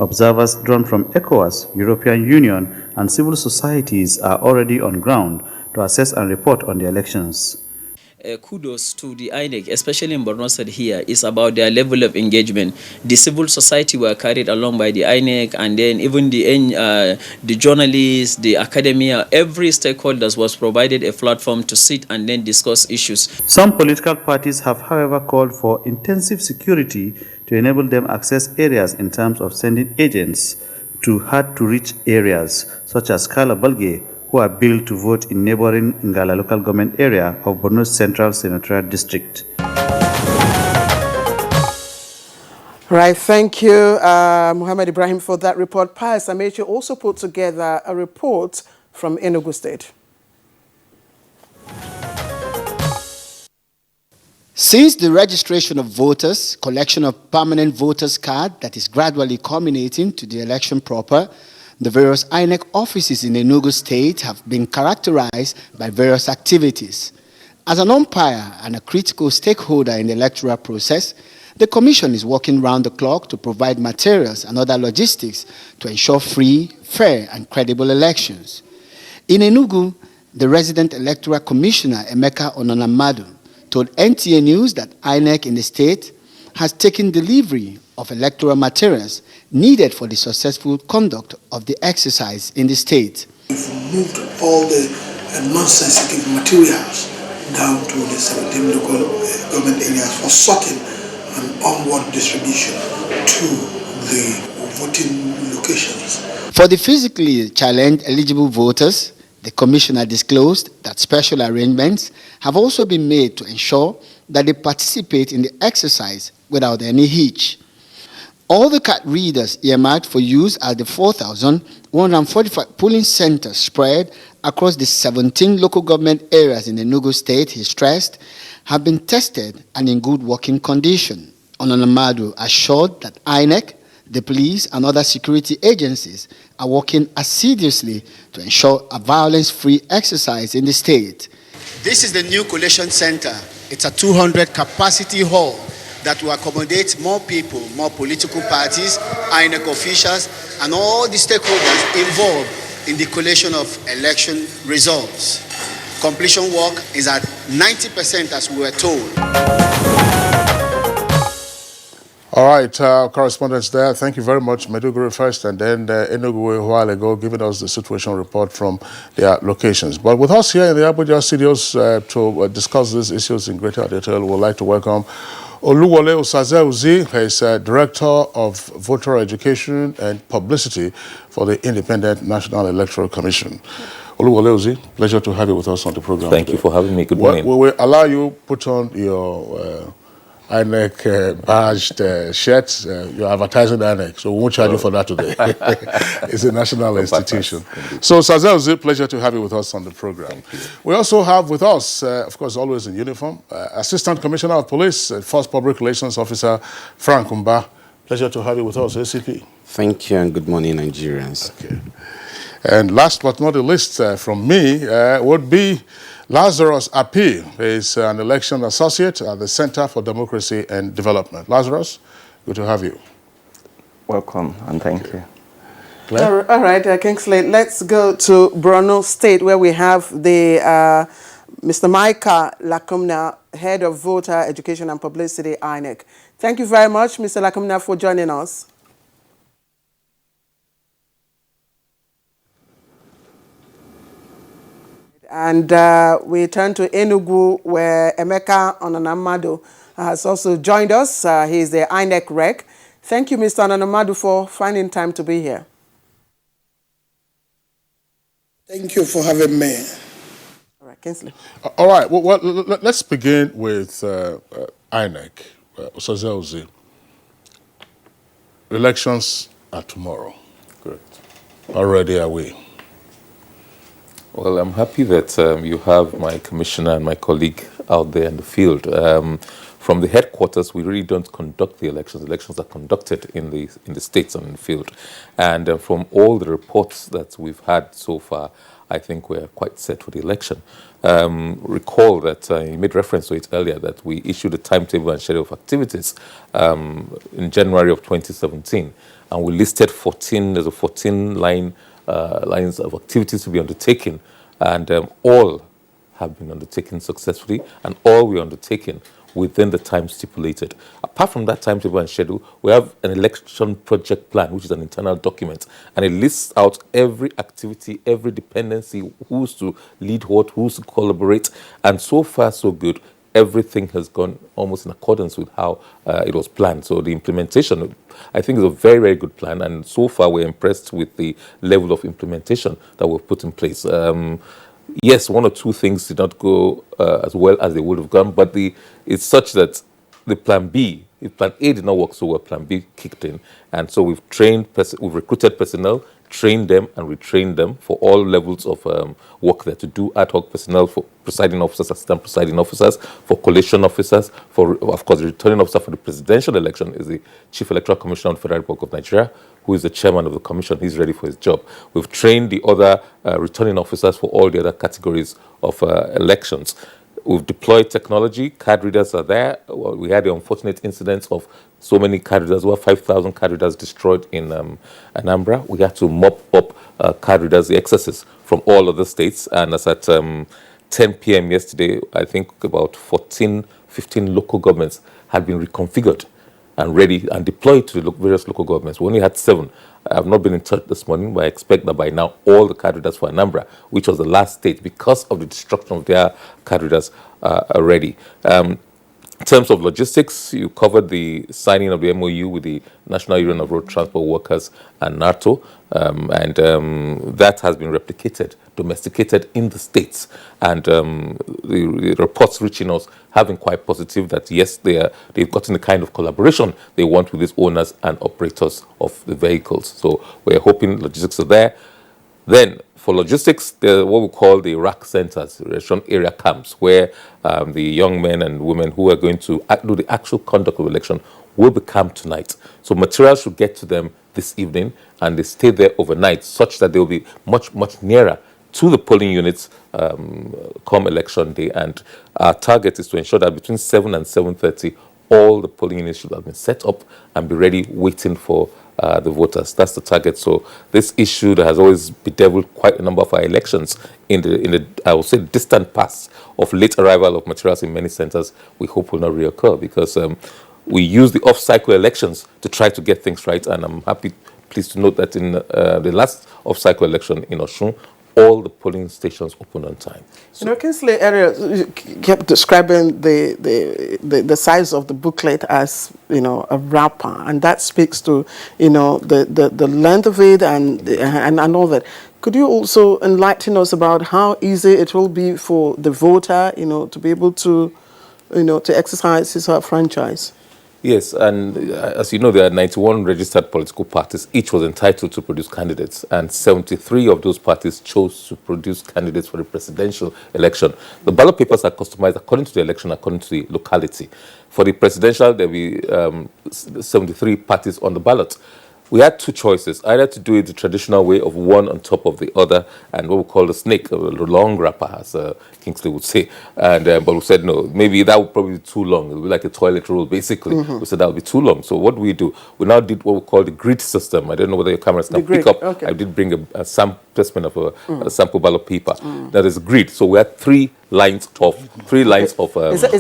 Observers drawn from ECOWAS, European Union, and civil societies are already on ground to assess and report on the elections. Kudos to the INEC, especially in Borno State here, is about their level of engagement. The civil society were carried along by the INEC, and then even the journalists, the academia, every stakeholders was provided a platform to sit and then discuss issues. Some political parties have, however, called for intensive security to enable them access areas in terms of sending agents to hard-to-reach areas, such as Kala Balge, who are billed to vote in neighboring Ngala local government area of Borno Central Senatorial District. Right, thank you, Muhammad Ibrahim, for that report. Pius Amechi also put together a report from Enugu State. Since the registration of voters, collection of permanent voters' card that is gradually culminating to the election proper, the various INEC offices in Enugu State have been characterized by various activities. As an umpire and a critical stakeholder in the electoral process, the Commission is working round the clock to provide materials and other logistics to ensure free, fair, and credible elections. In Enugu, the resident electoral commissioner, Emeka Ononamadu, told NTA News that INEC in the state has taken delivery of electoral materials needed for the successful conduct of the exercise in the state. We've moved all the non-sensitive materials down to the 17 local government areas for sorting and onward distribution to the voting locations. For the physically challenged eligible voters, the Commissioner disclosed that special arrangements have also been made to ensure that they participate in the exercise without any hitch. All the card readers earmarked for use at the 4,145 polling centers spread across the 17 local government areas in Enugu State, he stressed, have been tested and in good working condition. Ononamadu assured that INEC, the police, and other security agencies are working assiduously to ensure a violence-free exercise in the state. This is the new collation center. It's a 200 capacity hall that will accommodate more people, more political parties, INEC officials, and all the stakeholders involved in the collation of election results. Completion work is at 90%, as we were told. All right, correspondents there. Thank you very much. Maiduguri first, and then Enugu a while ago, giving us the situation report from their locations. But with us here in the Abuja studios to discuss these issues in greater detail, we'd like to welcome Oluwole Osazeuzi, who is Director of Voter Education and Publicity for the Independent National Electoral Commission. Oluwole Ozi, pleasure to have you with us on the program. Thank you for having me. Good morning. We will allow you put on your INEC badged shirt. You're advertising INEC, so we won't charge you for that today. It's a national institution. So, Sazel, it's a pleasure to have you with us on the program. We also have with us, of course, always in uniform, Assistant Commissioner of Police, First Public Relations Officer, Frank Umba. Pleasure to have you with us, ACP. Thank you, and good morning, Nigerians. Okay. And last but not the least from me would be Lazarus Api, who is an election associate at the Center for Democracy and Development. Lazarus, good to have you. Welcome, and thank you. All right, Kingsley, let's go to Borno State, where we have the Mr. Micah Lakumna, Head of Voter Education and Publicity, INEC. Thank you very much, Mr. Lakumna, for joining us. And we turn to Enugu, where Emeka Ononamadu has also joined us. He is the INEC rec. Thank you, Mr. Ononamadu, for finding time to be here. Thank you for having me. All right, Kingsley. All right, well, let's begin with INEC. Osazeuzi. Elections are tomorrow. Correct. Already away. Well, I'm happy that you have my commissioner and my colleague out there in the field. From the headquarters, we really don't conduct the elections. Elections are conducted in the states and in the field. And from all the reports that we've had so far, I think we're quite set for the election. Recall that you made reference to it earlier, that we issued a timetable and schedule of activities in January of 2017. and we listed 14. There's a 14 lines of activities to be undertaken, and all have been undertaken successfully, and all were undertaken within the time stipulated. Apart from that timetable and schedule, we have an election project plan, which is an internal document, and it lists out every activity, every dependency, who's to lead what, who's to collaborate, and so far so good. Everything has gone almost in accordance with how it was planned. So the implementation, I think, is a very, very good plan, and so far we're impressed with the level of implementation that we've put in place. Yes, one or two things did not go as well as they would have gone, but it's such that the plan B, if plan A did not work so well, plan B kicked in. And so we've we've recruited personnel, trained them and retrained them for all levels of work there, to do ad hoc personnel for presiding officers, assistant presiding officers, for collation officers, for, of course, the returning officer for the presidential election is the Chief Electoral Commissioner of the Federal Republic of Nigeria, who is the chairman of the commission. He's ready for his job. We've trained the other returning officers for all the other categories of elections. We've deployed technology. Card readers are there. Well, we had the unfortunate incidents of so many card readers, over 5,000 card readers destroyed in Anambra. We had to mop up card readers, the excesses from all of the states. And as at 10 p.m. yesterday, I think about 15 local governments had been reconfigured and ready and deployed to the various local governments. We only had 7. I have not been in touch this morning, but I expect that by now all the card readers for Anambra, which was the last state because of the destruction of their card readers, are ready. In terms of logistics, you covered the signing of the MOU with the National Union of Road Transport Workers and NATO, and that has been replicated, domesticated in the states. And the reports reaching us have been quite positive that, yes, they've gotten the kind of collaboration they want with these owners and operators of the vehicles. So we're hoping logistics are there. Then, for logistics, there are what we call the RAC centers, election area camps, where the young men and women who are going to do the actual conduct of election will be camped tonight. So materials should get to them this evening, and they stay there overnight, such that they'll be much, much nearer to the polling units come election day. And our target is to ensure that between 7 and 7:30, all the polling units should have been set up and be ready, waiting for the voters. That's the target. So this issue that has always bedeviled quite a number of our elections in the I would say distant past, of late arrival of materials in many centers, we hope will not reoccur, because we use the off-cycle elections to try to get things right. And I'm pleased to note that in the last off-cycle election in Osun, all the polling stations opened on time. So, Kingsley area kept describing the size of the booklet as, a wrapper, and that speaks to, the length of it and all that. Could you also enlighten us about how easy it will be for the voter, to be able to, to exercise his franchise? Yes, and as you know, there are 91 registered political parties. Each was entitled to produce candidates, and 73 of those parties chose to produce candidates for the presidential election. The ballot papers are customized according to the election, according to the locality. For the presidential, there will be 73 parties on the ballot. We had two choices, either to do it the traditional way of one on top of the other, and what we call the snake, or the long wrapper, as Kingsley would say. And but we said no, maybe that would probably be too long. It would be like a toilet roll, basically. We said that would be too long. So what do? We now did what we call the grid system. I don't know whether your cameras can pick up. Okay. I did bring a specimen of a sample ballot paper. That is grid. So we had three lines of. Is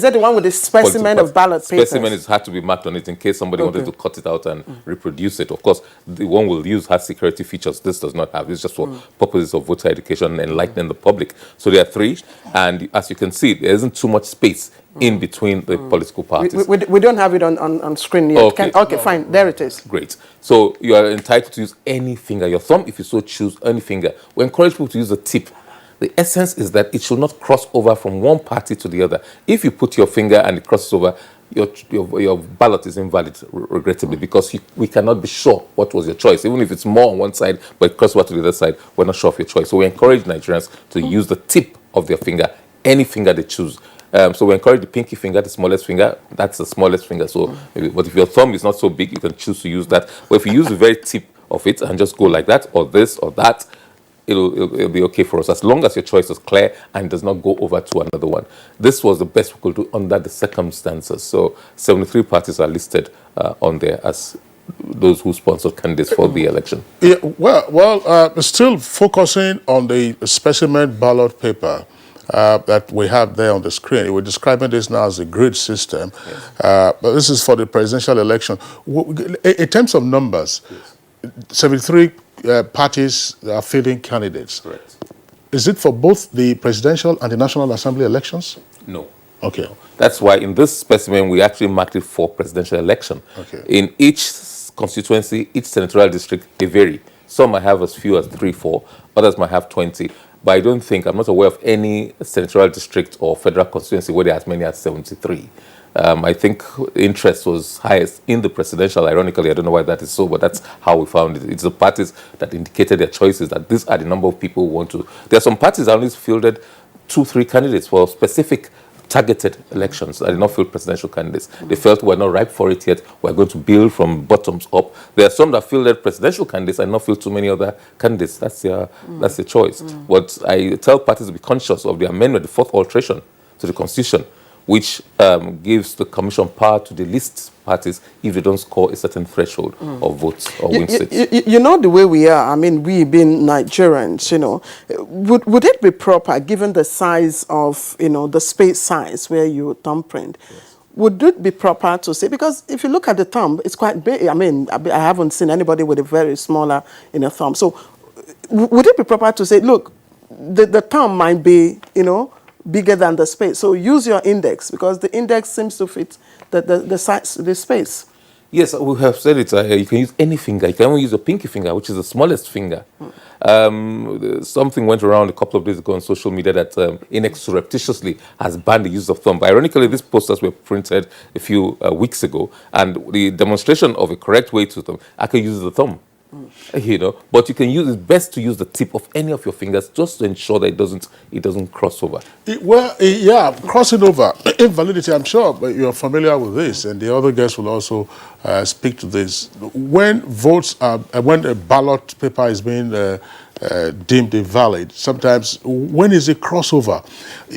that the one with the specimen of ballot paper? Specimen had to be marked on it in case somebody wanted to cut it out and reproduce it. Of course, the one we'll use has security features. This does not have. It's just for purposes of voter education and enlightening the public. So there are 3, and as you can see, there isn't too much space in between the political parties. We don't have it on screen yet. Okay, fine. There it is. Great. So you are entitled to use any finger, your thumb, if you so choose, any finger. We encourage people to use the tip. The essence is that it should not cross over from one party to the other. If you put your finger and it crosses over, your ballot is invalid, regrettably, because we cannot be sure what was your choice. Even if it's more on one side, but it crosses over to the other side, we're not sure of your choice. So we encourage Nigerians to use the tip of their finger, any finger they choose. So we encourage the pinky finger, the smallest finger. That's the smallest finger. So, but if your thumb is not so big, you can choose to use that. But if you use the very tip of it and just go like that, or this, or that, it'll be okay for us, as long as your choice is clear and does not go over to another one. This was the best we could do under the circumstances. So 73 parties are listed on there as those who sponsored candidates for the election. Yeah, still focusing on the specimen ballot paper that we have there on the screen. We're describing this now as a grid system, but this is for the presidential election. In terms of numbers, 73 parties are fielding candidates. Correct. Is it for both the presidential and the National Assembly elections? No. Okay. No. That's why in this specimen, we actually marked it for presidential election. Okay. In each constituency, each senatorial district, they vary. Some might have as few as 3, 4, others might have 20. But I'm not aware of any senatorial district or federal constituency where there are as many as 73. I think interest was highest in the presidential. Ironically, I don't know why that is so, but that's how we found it. It's the parties that indicated their choices, that these are the number of people who want to. There are some parties that only fielded 2, 3 candidates for specific targeted elections. I did not field presidential candidates. They felt we're not ripe for it yet. We're going to build from bottoms up. There are some that fielded presidential candidates and not field too many other candidates. That's their choice. But I tell parties to be conscious of the amendment, the 4th alteration to the Constitution, which gives the Commission power to delist parties if they don't score a certain threshold of votes or win seats. You know the way we are, I mean, we being Nigerians, you know, would it be proper, given the size of, you know, the space size where you thumbprint, would it be proper to say, because if you look at the thumb, it's quite big. I mean, I haven't seen anybody with a very smaller, you know, thumb. So would it be proper to say, look, the thumb might be, you know, bigger than the space. So use your index, because the index seems to fit the size, the space. Yes, we have said it. You can use any finger. You can only use your pinky finger, which is the smallest finger. Something went around a couple of days ago on social media that INEC surreptitiously has banned the use of thumb. But ironically, these posters were printed a few weeks ago, and the demonstration of a correct way to them actually uses the thumb. You know, but you can use, it's best to use the tip of any of your fingers just to ensure that it doesn't cross over. Yeah, crossing over, invalidity, I'm sure, but you're familiar with this, and the other guests will also speak to this. When when a ballot paper is being deemed invalid, sometimes when is it crossover?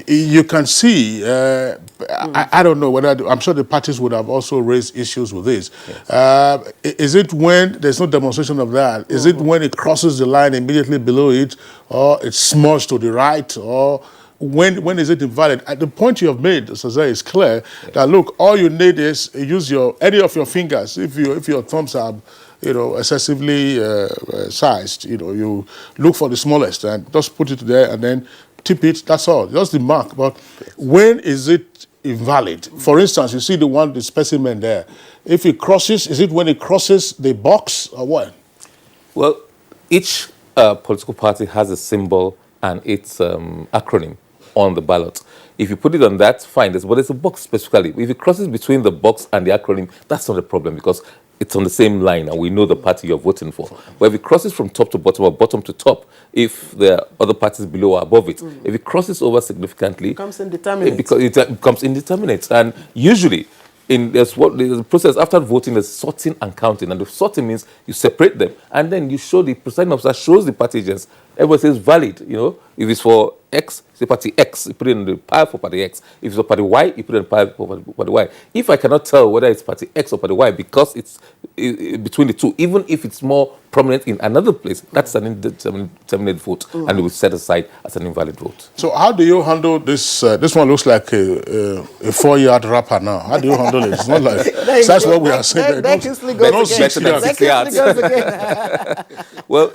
You can see, I don't know whether, I'm sure the parties would have also raised issues with this. Yes. Is it when there's no demonstration of that? Is it when it crosses the line immediately below it, or it's smudged to the right, or when is it invalid? At the point you have made, Sazay, is clear that look, all you need is use any of your fingers. If your thumbs are, you know, excessively sized, you know, you look for the smallest and just put it there and then tip it. That's all. Just the mark. But when is it invalid? For instance, you see the specimen there. If it crosses, is it when it crosses the box or what? Well, each political party has a symbol and its acronym on the ballot. If you put it on that, fine. But there's a box specifically. If it crosses between the box and the acronym, that's not a problem because it's on the same line and we know the party you're voting for. But if it crosses from top to bottom or bottom to top, if there are other parties below or above it, if it crosses over significantly, it becomes indeterminate. It becomes indeterminate. And usually, there's a process after voting, there's sorting and counting. And the sorting means you separate them and then you show the presiding officer shows the party agents. Everybody says valid, you know. If it's for X, it's party X, you put it in the pile for party X. If it's for party Y, you put it in the pile for party Y. If I cannot tell whether it's party X or party Y because it's between the two, even if it's more prominent in another place, that's an indeterminate vote and it will set aside as an invalid vote. So how do you handle this? This one looks like a 4-yard wrapper now. How do you handle it? It's not like, that's what we are saying. Well,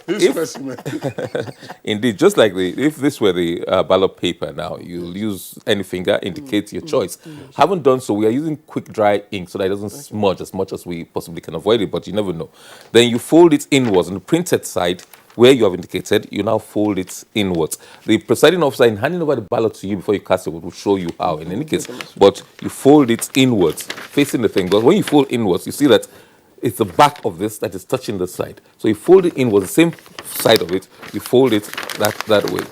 indeed, just like if this were the ballot paper now, you'll use any finger, indicate your choice. Haven't done so, we are using quick dry ink so that it doesn't smudge as much as we possibly can avoid it, but you never know. Then you fold it inwards on the printed side where you have indicated, you now fold it inwards. The presiding officer, in handing over the ballot to you before you cast it, will show you how in any case, but you fold it inwards, facing the thing. But when you fold inwards, you see that it's the back of this that is touching the side. So you fold it inwards, the same side of it, you fold it that way.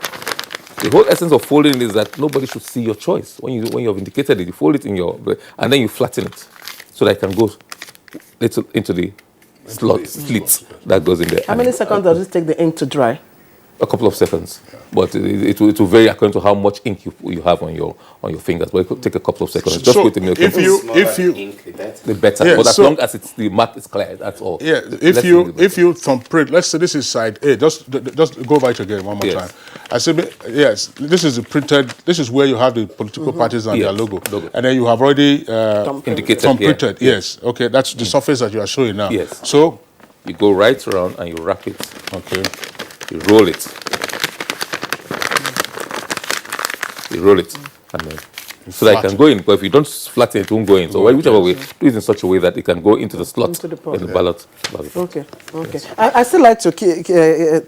The whole essence of folding is that nobody should see your choice. When you have indicated it, you fold it in and then you flatten it so that it can go into the slits that goes in there. How many seconds does it take the ink to dry? A couple of seconds, but it will vary according to how much ink you have on your fingers. But it could take a couple of seconds. Just wait a minute. If you the better. Yeah, but as so- long as the mark is clear, that's all. Yeah, Less ink, the if you thumbprint, let's say this is side A. Just go by it again one more Yes. time. I said yes. This is the printed. This is where you have the political parties and their Yes, logo, logo. and then you have already Indicated thumbprinted. here. Yes. Okay, that's the surface that you are showing now. Yes. So you go right around and you wrap it. Okay. You roll it. You roll it, and then so that it can go in. But if you don't flatten it, it won't go in. So whichever way, do it in such a way that it can go into the slot Into the pot. in the ballot. Okay, okay. Yes. I still like to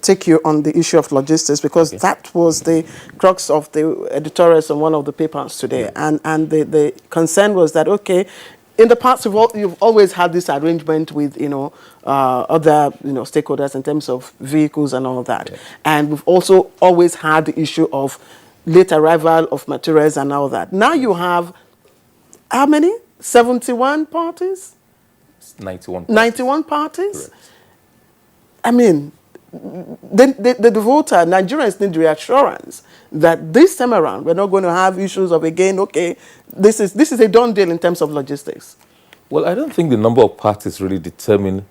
take you on the issue of logistics, because that was the crux of the editorials on one of the papers today. And the concern was that, okay, in the past, you've always had this arrangement with, other, stakeholders in terms of vehicles and all of that. And we've also always had the issue of late arrival of materials and all that. Now you have, how many? 71 parties? 91. 91 parties? Correct. I mean, the voter, Nigerians need reassurance that this time around, we're not going to have issues of, again, okay, this is a done deal in terms of logistics. Well, I don't think the number of parties really determine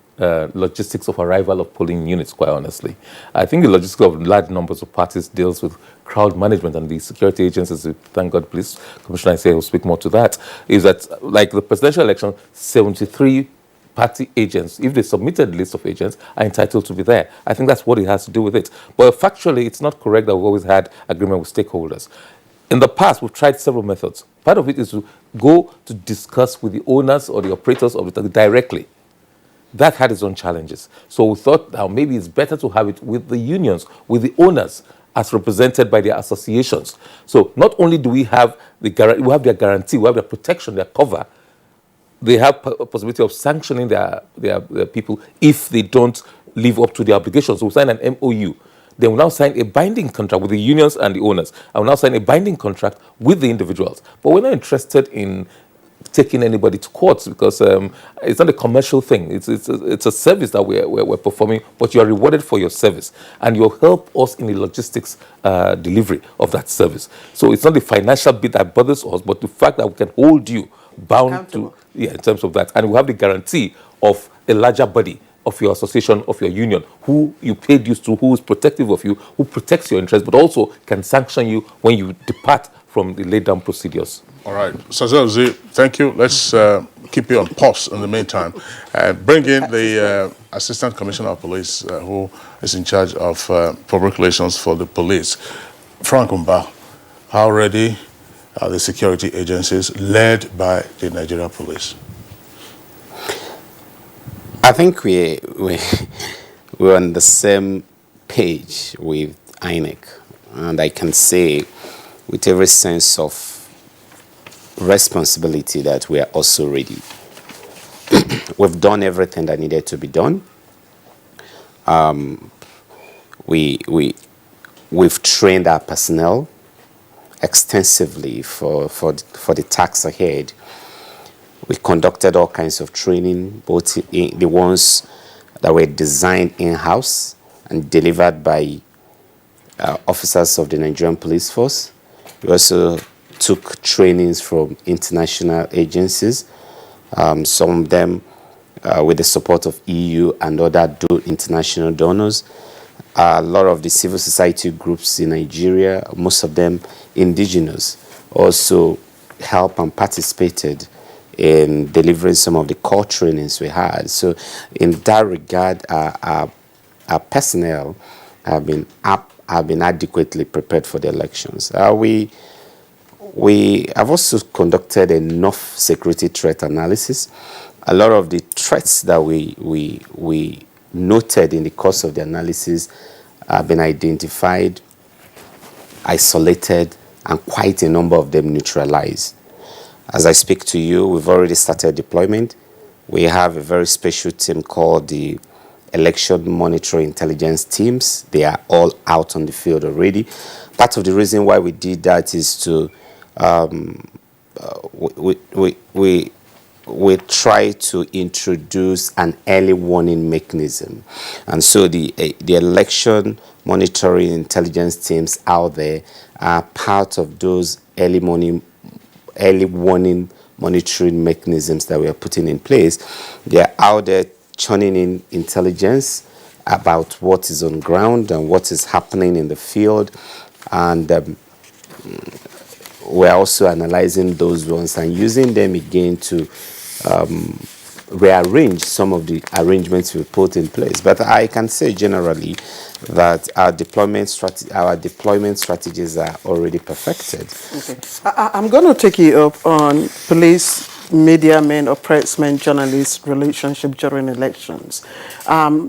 logistics of arrival of polling units, quite honestly. I think the logistics of large numbers of parties deals with crowd management, and the security agencies, thank God, Police Commissioner, I say will speak more to that, is that, like the presidential election, 73 party agents, if they submitted a list of agents, are entitled to be there. I think that's what it has to do with it. But factually, it's not correct that we've always had agreement with stakeholders. In the past, we've tried several methods. Part of it is to go to discuss with the owners or the operators of it directly. That had its own challenges. So we thought now maybe it's better to have it with the unions, with the owners, as represented by their associations. So not only do we have their guarantee, we have their protection, their cover, they have a possibility of sanctioning their people if they don't live up to their obligations. So we sign an MOU. They will now sign a binding contract with the unions and the owners. I will now sign a binding contract with the individuals. But we're not interested in taking anybody to court, because it's not a commercial thing. It's a service that we're performing, but you are rewarded for your service, and you'll help us in the logistics delivery of that service. So it's not the financial bit that bothers us, but the fact that we can hold you bound to, in terms of that, and we have the guarantee of a larger body of your association, of your union, who you pay dues to, who is protective of you, who protects your interests, but also can sanction you when you depart from the laid down procedures. All right, Sazelzi, thank you. Let's keep you on pause in the meantime. Bring in the Assistant Commissioner of Police, who is in charge of public relations for the police. Frank Umba, how ready are the security agencies led by the Nigerian police? I think we're on the same page with INEC, and I can say with every sense of responsibility that we are also ready. We've done everything that needed to be done. We've trained our personnel extensively for the task ahead. We conducted all kinds of training, both the ones that were designed in-house and delivered by officers of the Nigerian Police Force. We also took trainings from international agencies, some of them with the support of EU and other international donors. A lot of the civil society groups in Nigeria, most of them indigenous, also helped and participated in delivering some of the core trainings we had. So in that regard, our personnel have been adequately prepared for the elections. We have also conducted enough security threat analysis. A lot of the threats that we noted in the course of the analysis have been identified, isolated, and quite a number of them neutralized. As I speak to you, we've already started deployment. We have a very special team called the Election Monitoring Intelligence Teams. They are all out on the field already. Part of the reason why we did that is to we we try to introduce an early warning mechanism. And so the election monitoring intelligence teams out there are part of those early warning monitoring mechanisms that we are putting in place. They are out there churning in intelligence about what is on ground and what is happening in the field. And we're also analyzing those ones and using them again to rearrange some of the arrangements we put in place. But I can say generally that our deployment strategies are already perfected. Okay. I'm going to take you up on police, media men or pressmen, journalists relationship during elections.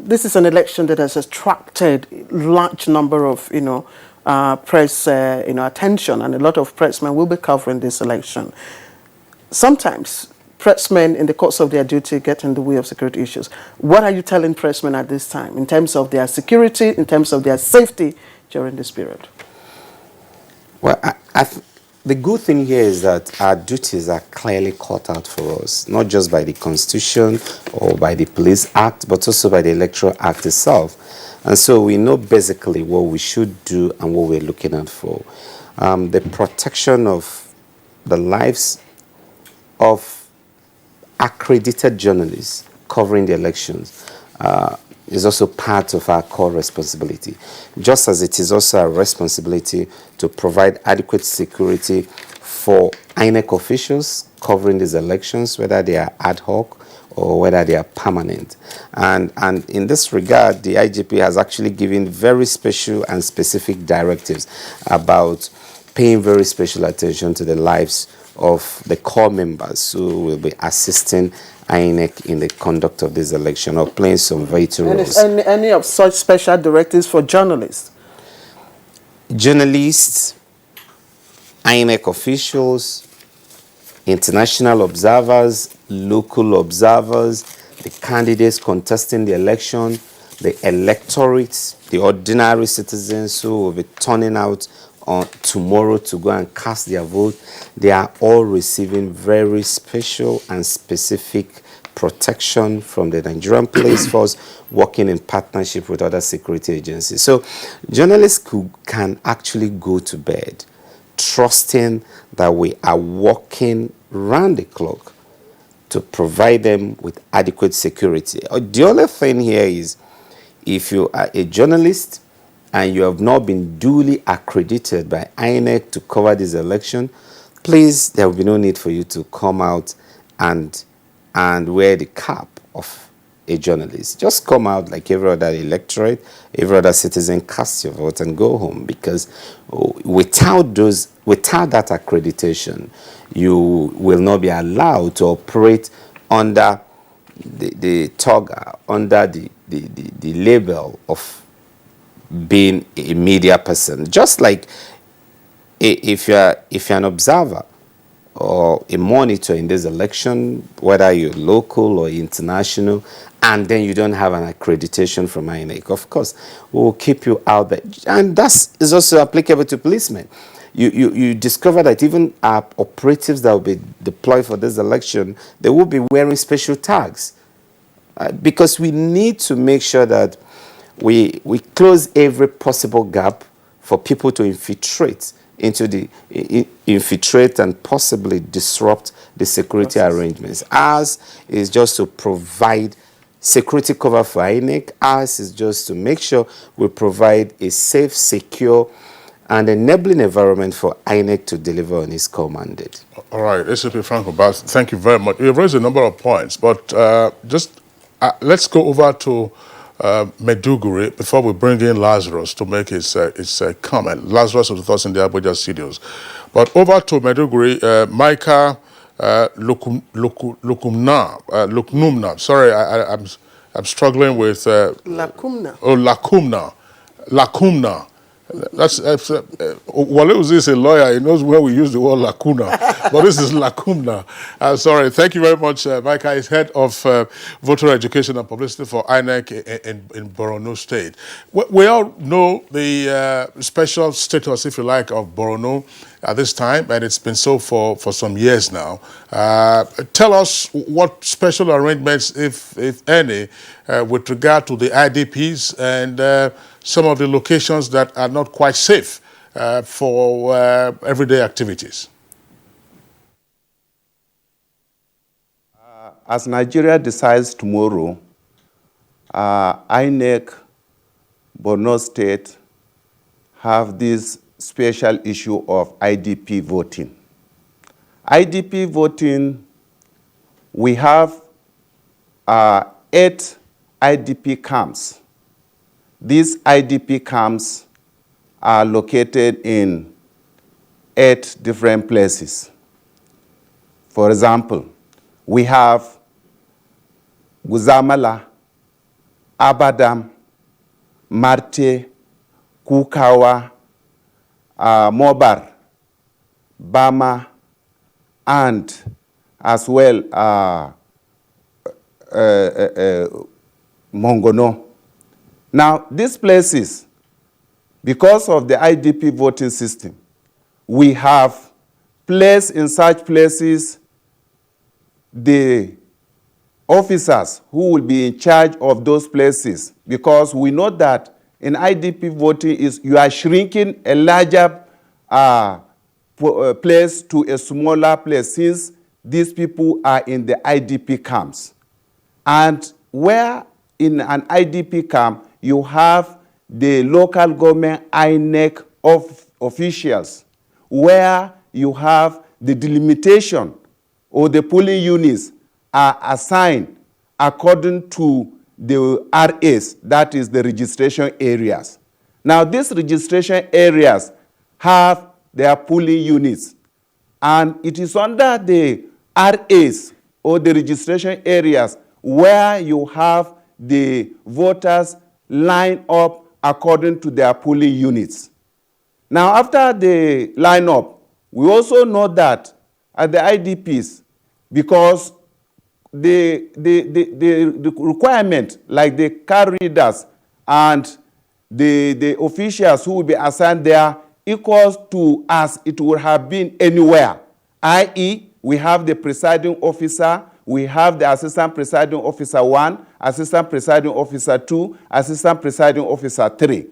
This is an election that has attracted large number of, press, attention, and a lot of pressmen will be covering this election. Sometimes pressmen in the course of their duty get in the way of security issues. What are you telling pressmen at this time in terms of their security, in terms of their safety during this period? Well, the good thing here is that our duties are clearly cut out for us, not just by the Constitution or by the Police Act, but also by the Electoral Act itself. And so we know basically what we should do and what we're looking out for. The protection of the lives of accredited journalists covering the elections is also part of our core responsibility, just as it is also our responsibility to provide adequate security for INEC officials covering these elections, whether they are ad hoc or whether they are permanent. And in this regard, the IGP has actually given very special and specific directives about paying very special attention to the lives of the core members who will be assisting INEC in the conduct of this election or playing some vital roles. Any of such special directives for journalists? Journalists, INEC officials, international observers, local observers, the candidates contesting the election, the electorates, the ordinary citizens who will be turning out on tomorrow to go and cast their vote, they are all receiving very special and specific protection from the Nigerian Police Force, working in partnership with other security agencies. So journalists can actually go to bed trusting that we are working round the clock to provide them with adequate security. The only thing here is, if you are a journalist and you have not been duly accredited by INEC to cover this election, please, there will be no need for you to come out and wear the cap of a journalist. Just come out like every other electorate, every other citizen, cast your vote and go home, because without that accreditation, you will not be allowed to operate under the toga, under the label of being a media person. Just like if you're an observer or a monitor in this election, whether you're local or international, and then you don't have an accreditation from INEC, of course, we will keep you out there. And that is also applicable to policemen. You discover that even our operatives that will be deployed for this election, they will be wearing special tags, because we need to make sure that we close every possible gap for people to infiltrate and possibly disrupt the security arrangements. Ours is just to provide security cover for INEC. Ours is just to make sure we provide a safe, secure, and enabling environment for INEC to deliver on its core mandate. All right, SAP Franco Bass, thank you very much. You've raised a number of points, but let's go over to Maiduguri before we bring in Lazarus to make his comment. Lazarus was with us in the Abuja studios. But over to Maiduguri, Micah Luknumna. Sorry, I'm struggling with... Lakumna. Oh, Lakumna. Wale is a lawyer. He knows where we use the word lacuna, but this is lacuna. Sorry. Thank you very much, Micah. He's head of voter education and publicity for INEC in Borno State. We all know the special status, if you like, of Borno at this time, and it's been so for some years now. Tell us what special arrangements, if any, with regard to the IDPs and some of the locations that are not quite safe for everyday activities. As Nigeria decides tomorrow, INEC, Borno State have this special issue of IDP voting. IDP voting, we have 8 IDP camps. These IDP camps are located in 8 different places. For example, we have Guzamala, Abadam, Marte, Kukawa, Mobar, Bama, and as well Mongono. Now, these places, because of the IDP voting system, we have placed in such places the officers who will be in charge of those places, because we know that in IDP voting is you are shrinking a larger place to a smaller place, since these people are in the IDP camps. And where in an IDP camp you have the local government INEC officials, where you have the delimitation or the polling units are assigned according to the RAs, that is the registration areas. Now, these registration areas have their polling units, and it is under the RAs or the registration areas where you have the voters line up according to their polling units. Now, after the lineup, we also know that at the IDPs, because the requirement, like the card readers and the officials who will be assigned there, equals to as it would have been anywhere, i.e., we have the presiding officer, we have the assistant presiding officer 1, assistant presiding officer 2, assistant presiding officer 3.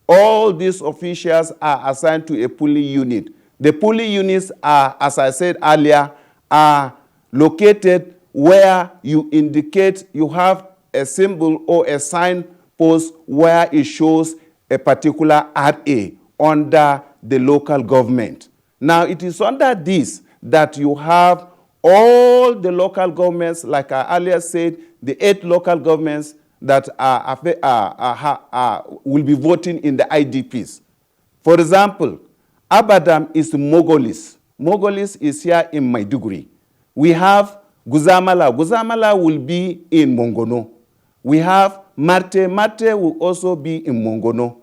All these officials are assigned to a polling unit. The polling units are, as I said earlier, are located where you indicate you have a symbol or a signpost where it shows a particular RA under the local government. Now, it is under this that you have all the local governments, like I earlier said, the 8 local governments that will be voting in the IDPs. For example, Abadam is Mogolis. Mogolis is here in Maiduguri. We have Guzamala. Guzamala will be in Mongono. We have Marte. Marte will also be in Mongono.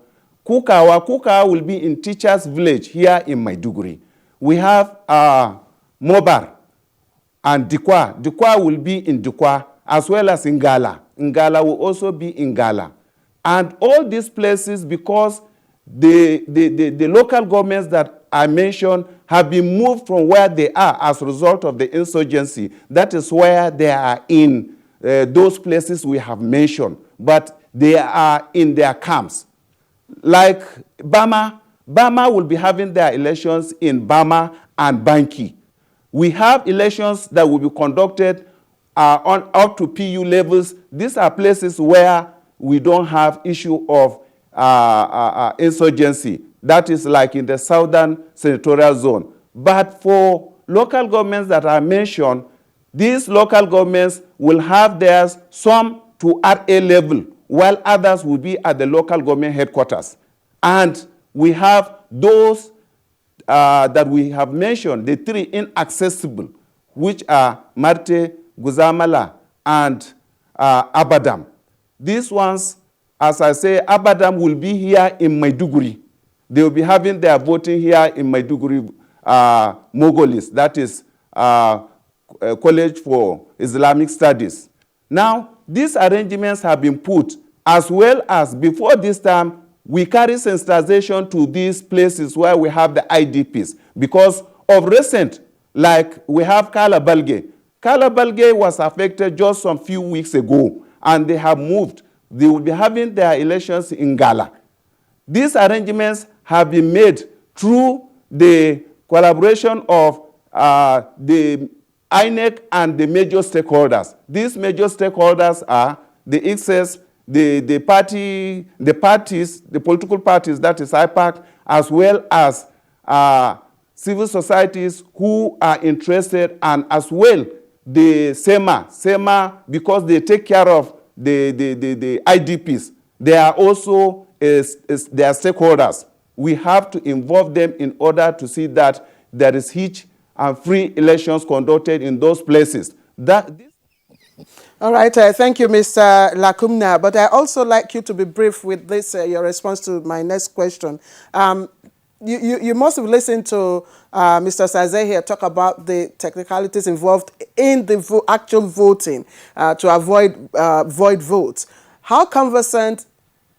Kukawa. Kukawa will be in Teachers Village here in Maiduguri. We have Mobar and Dikwa. Dikwa will be in Dikwa, as well as in Ngala. Ngala will also be in Ngala. And all these places, because the local governments that I mentioned have been moved from where they are as a result of the insurgency. That is where they are in those places we have mentioned. But they are in their camps. Like Bama, Bama will be having their elections in Bama and Banki. We have elections that will be conducted on up to PU levels. These are places where we don't have issue of insurgency. That is like in the southern senatorial zone. But for local governments that I mentioned, these local governments will have theirs, some to RA level, while others will be at the local government headquarters. And we have those that we have mentioned, the 3 inaccessible, which are Marte, Guzamala, and Abadam. These ones, as I say, Abadam will be here in Maiduguri. They will be having their voting here in Maiduguri, Mogolis, that is College for Islamic Studies. Now, these arrangements have been put, as well as before this time, we carry sensitization to these places where we have the IDPs. Because of recent, like we have Kala Balge. Kala Balge was affected just some few weeks ago, and they have moved. They will be having their elections in Gala. These arrangements have been made through the collaboration of the INEC and the major stakeholders. These major stakeholders are the ICSES, the parties, the political parties, that is IPAC, as well as civil societies who are interested, and as well the SEMA, because they take care of the IDPs. They are also their stakeholders. We have to involve them in order to see that there is hitch and free elections conducted in those places. All right, thank you, Mr. Lakumna. But I also like you to be brief with this, your response to my next question. You must have listened to Mr. Saze here talk about the technicalities involved in the actual voting to avoid void votes. How conversant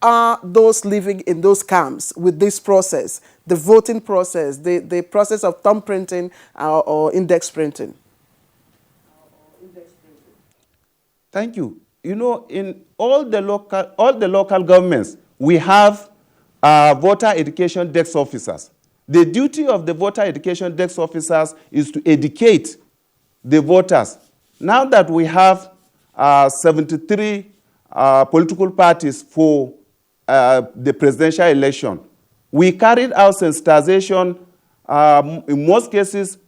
are those living in those camps with this process, the voting process, the process of thumb printing or index printing? Thank you. You know, in all the local governments, we have voter education desk officers. The duty of the voter education desk officers is to educate the voters. Now that we have 73 political parties for the presidential election, we carried out sensitization. In most cases,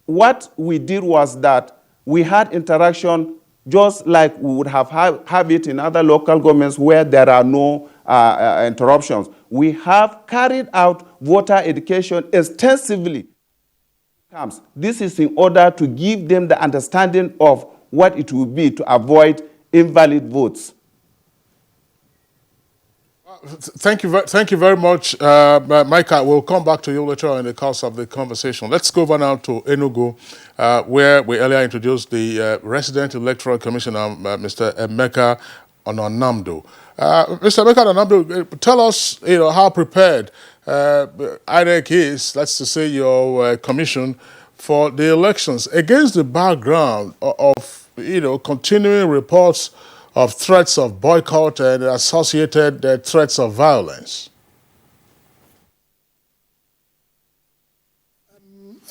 what we did was that we had interaction just like we would have it in other local governments where there are no interruptions. We have carried out voter education extensively. This is in order to give them the understanding of what it will be to avoid invalid votes. Thank you very much, Micah. We'll come back to you later on in the course of the conversation. Let's go over now to Enugu, where we earlier introduced the resident electoral commissioner, Mr. Emeka Ononamdo. Mr. Emeka Ononamdo, tell us, how prepared INEC is, let's just say your commission, for the elections against the background of continuing reports of threats of boycott and associated threats of violence.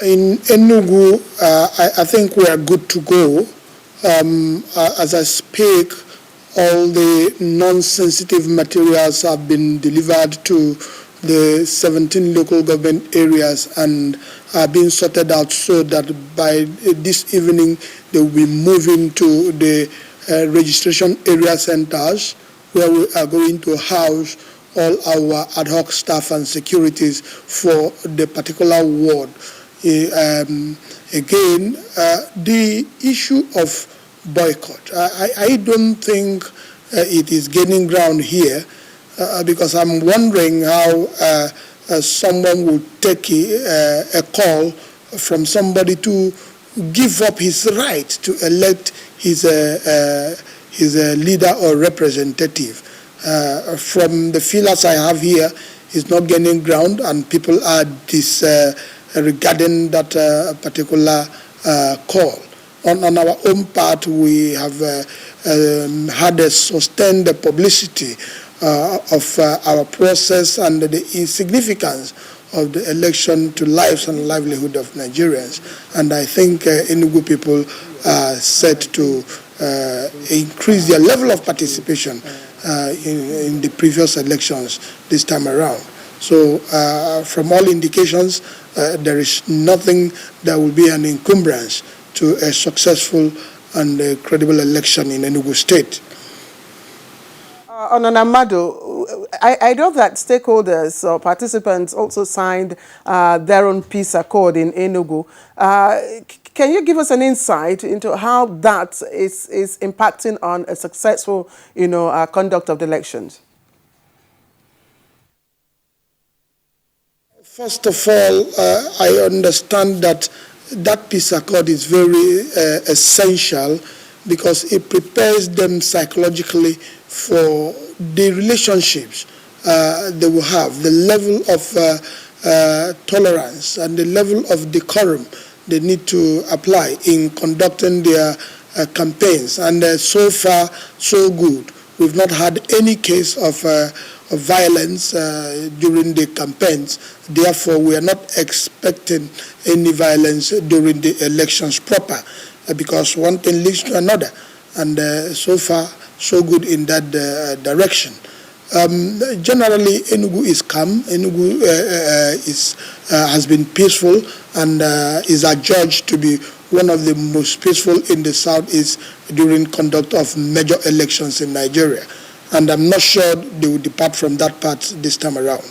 In Enugu, I think we are good to go. As I speak, all the non-sensitive materials have been delivered to the 17 local government areas and are being sorted out so that by this evening they will be moving to the registration area centers where we are going to house all our ad hoc staff and securities for the particular ward. Again, the issue of boycott, I don't think it is gaining ground here because I'm wondering how someone would take a call from somebody to give up his right to elect his leader or representative. From the feelers I have here, it's not gaining ground, and people are regarding that particular call. On our own part, we have had a sustained publicity of our process and the significance of the election to lives and livelihood of Nigerians. And I think Enugu people are set to increase their level of participation in the previous elections this time around. So from all indications, there is nothing that will be an encumbrance to a successful and a credible election in Enugu State. Ononamado, I know that stakeholders or participants also signed their own peace accord in Enugu. Can you give us an insight into how that is impacting on a successful, conduct of the elections? First of all, I understand that that peace accord is very essential because it prepares them psychologically for the relationships they will have, the level of tolerance and the level of decorum they need to apply in conducting their campaigns. And so far, so good. We've not had any case of violence during the campaigns. Therefore, we are not expecting any violence during the elections proper because one thing leads to another. And so far, so good in that direction. Generally, Enugu is calm. Enugu has been peaceful and is adjudged to be one of the most peaceful in the southeast during conduct of major elections in Nigeria. And I'm not sure they will depart from that path this time around.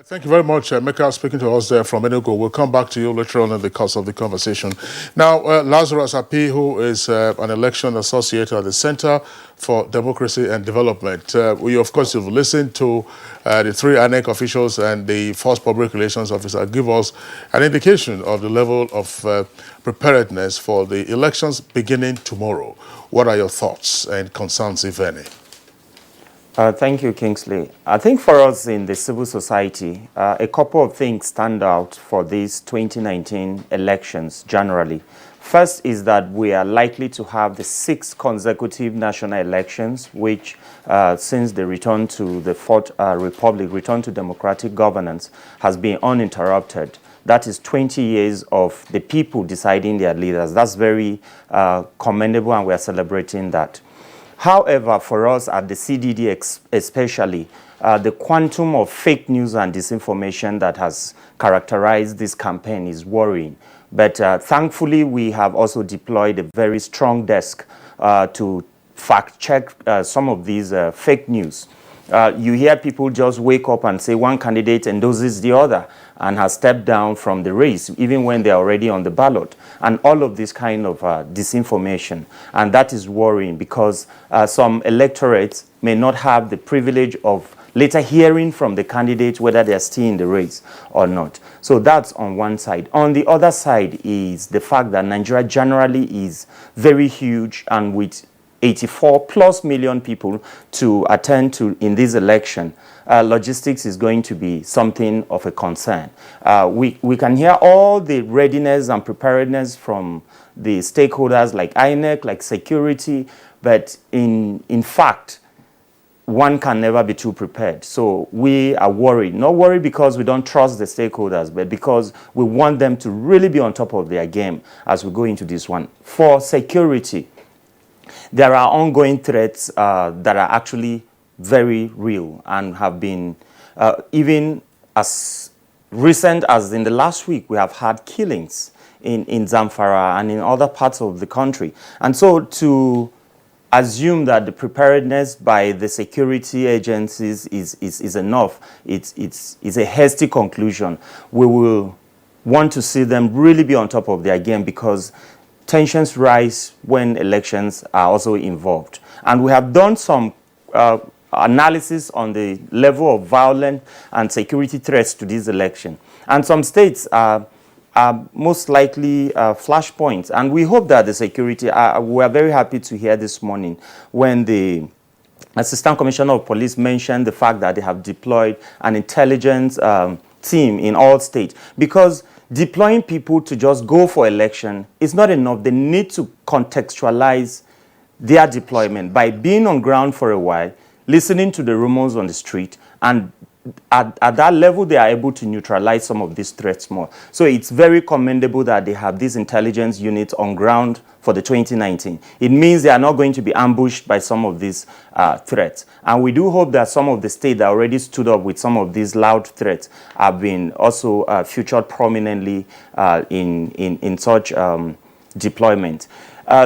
Thank you very much, Mecca, speaking to us there from Enugu. We'll come back to you later on in the course of the conversation. Now, Lazarus Api, who is an election associate at the Center for Democracy and Development. We, of course, have listened to the three INEC officials and the first public relations officer give us an indication of the level of preparedness for the elections beginning tomorrow. What are your thoughts and concerns, if any? Thank you, Kingsley. I think for us in the civil society, a couple of things stand out for these 2019 elections generally. First is that we are likely to have the 6th consecutive national elections, which since the return to the Fourth Republic, return to democratic governance, has been uninterrupted. That is 20 years of the people deciding their leaders. That's very commendable, and we are celebrating that. However, for us at the CDD especially, the quantum of fake news and disinformation that has characterized this campaign is worrying. But thankfully, we have also deployed a very strong desk to fact-check some of these fake news. You hear people just wake up and say one candidate endorses the other and has stepped down from the race, even when they're already on the ballot. And all of this kind of disinformation. And that is worrying because some electorates may not have the privilege of later hearing from the candidates whether they're still in the race or not. So that's on one side. On the other side is the fact that Nigeria generally is very huge, and with 84+ million people to attend to in this election, logistics is going to be something of a concern. We can hear all the readiness and preparedness from the stakeholders like INEC, like security, but in fact, one can never be too prepared. So we are worried. Not worried because we don't trust the stakeholders, but because we want them to really be on top of their game as we go into this one. For security, there are ongoing threats that are actually very real and have been, even as recent as in the last week, we have had killings in Zamfara and in other parts of the country. And so to assume that the preparedness by the security agencies is enough, it's a hasty conclusion. We will want to see them really be on top of their game because tensions rise when elections are also involved. And we have done some analysis on the level of violence and security threats to this election. And some states are most likely flashpoints. And we hope that the security, we are very happy to hear this morning when the Assistant Commissioner of Police mentioned the fact that they have deployed an intelligence team in all states. Because deploying people to just go for election is not enough. They need to contextualize their deployment by being on ground for a while, listening to the rumors on the street, and at that level, they are able to neutralize some of these threats more. So it's very commendable that they have these intelligence units on ground for the 2019. It means they are not going to be ambushed by some of these threats. And we do hope that some of the states that already stood up with some of these loud threats have been also featured prominently in such deployment.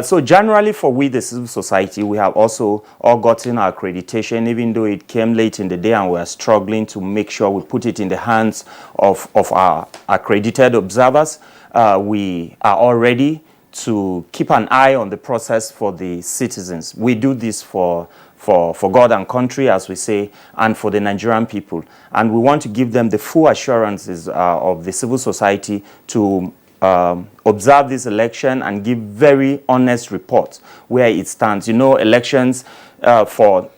So generally for we, the civil society, we have also all gotten our accreditation, even though it came late in the day and we are struggling to make sure we put it in the hands of our accredited observers. We are all ready to keep an eye on the process for the citizens. We do this for for God and country, as we say, and for the Nigerian people. And we want to give them the full assurances of the civil society to observe this election and give very honest reports where it stands. You know, elections for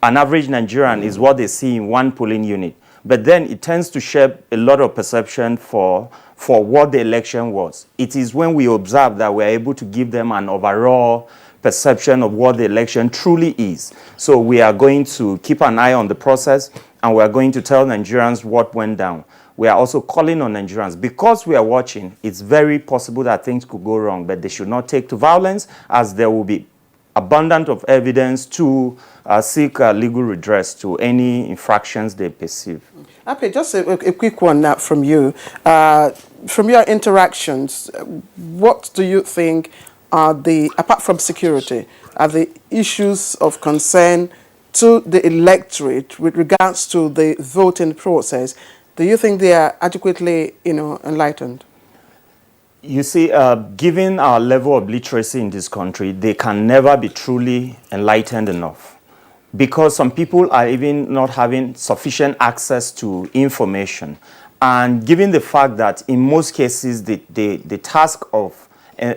an average Nigerian is what they see in one polling unit. But then it tends to shape a lot of perception for what the election was. It is when we observe that we're able to give them an overall perception of what the election truly is. So we are going to keep an eye on the process, and we are going to tell Nigerians what went down. We are also calling on Nigerians. Because we are watching, it's very possible that things could go wrong, but they should not take to violence, as there will be abundant of evidence to seek legal redress to any infractions they perceive. Ape, just a quick one now from you. From your interactions, what do you think are apart from security, are the issues of concern to the electorate with regards to the voting process? Do you think they are adequately, enlightened? You see, given our level of literacy in this country, they can never be truly enlightened enough, because some people are even not having sufficient access to information. And given the fact that in most cases the task of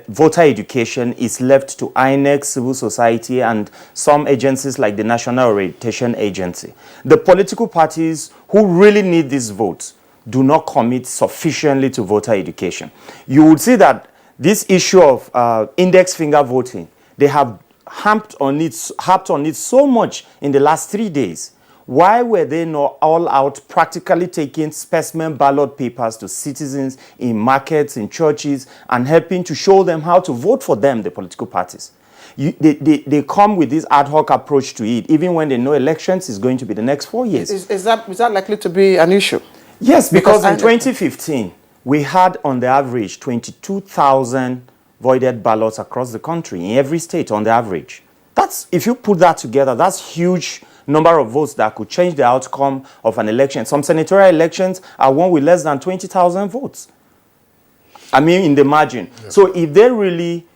voter education is left to INEC, civil society, and some agencies like the National Orientation Agency, the political parties who really need these votes do not commit sufficiently to voter education. You would see that this issue of index finger voting, they have harped on it so much in the last 3 days. Why were they not all out practically taking specimen ballot papers to citizens in markets, in churches, and helping to show them how to vote for them, the political parties? They come with this ad hoc approach to it, even when they know elections is going to be the next 4 years. Is that likely to be an issue? Yes, because in 2015, we had on the average 22,000 voided ballots across the country, in every state on the average. That's, if you put that together, that's huge number of votes that could change the outcome of an election. Some senatorial elections are won with less than 20,000 votes. I mean, in the margin. Yes. So if they really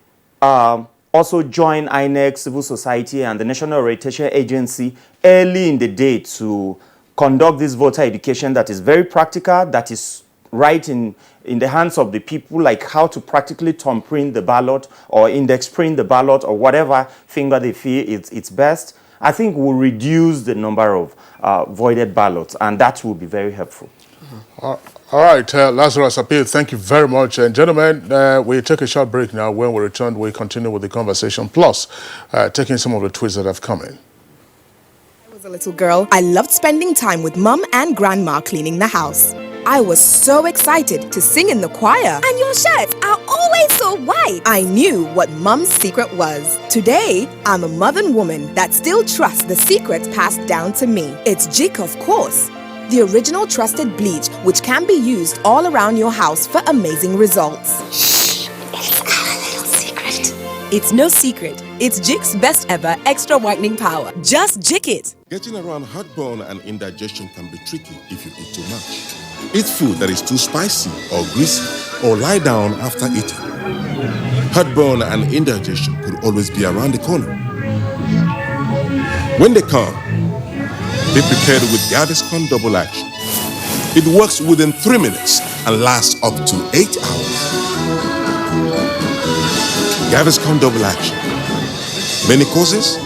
also join INEC, civil society, and the National Orientation Agency early in the day to conduct this voter education that is very practical, that is right in the hands of the people, like how to practically thumb print the ballot or index print the ballot or whatever finger they feel it's best, I think will reduce the number of voided ballots, and that will be very helpful. All right, Lazarus Appeal, thank you very much. And gentlemen, we take a short break now. When we return, we continue with the conversation, plus taking some of the tweets that have come in. I was a little girl. I loved spending time with Mum and Grandma cleaning the house. I was so excited to sing in the choir. And your shirts are always so white. I knew what Mum's secret was. Today, I'm a modern woman that still trusts the secrets passed down to me. It's Jik, of course. The original trusted bleach, which can be used all around your house for amazing results. Shh, it's our little secret. It's no secret. It's Jik's best ever extra whitening power. Just Jik it. Getting around heartburn and indigestion can be tricky if you eat too much. Eat food that is too spicy or greasy, or lie down after eating. Heartburn and indigestion could always be around the corner. When they come, be prepared with Gaviscon Double Action. It works within 3 minutes and lasts up to 8 hours. Gaviscon Double Action. Many causes,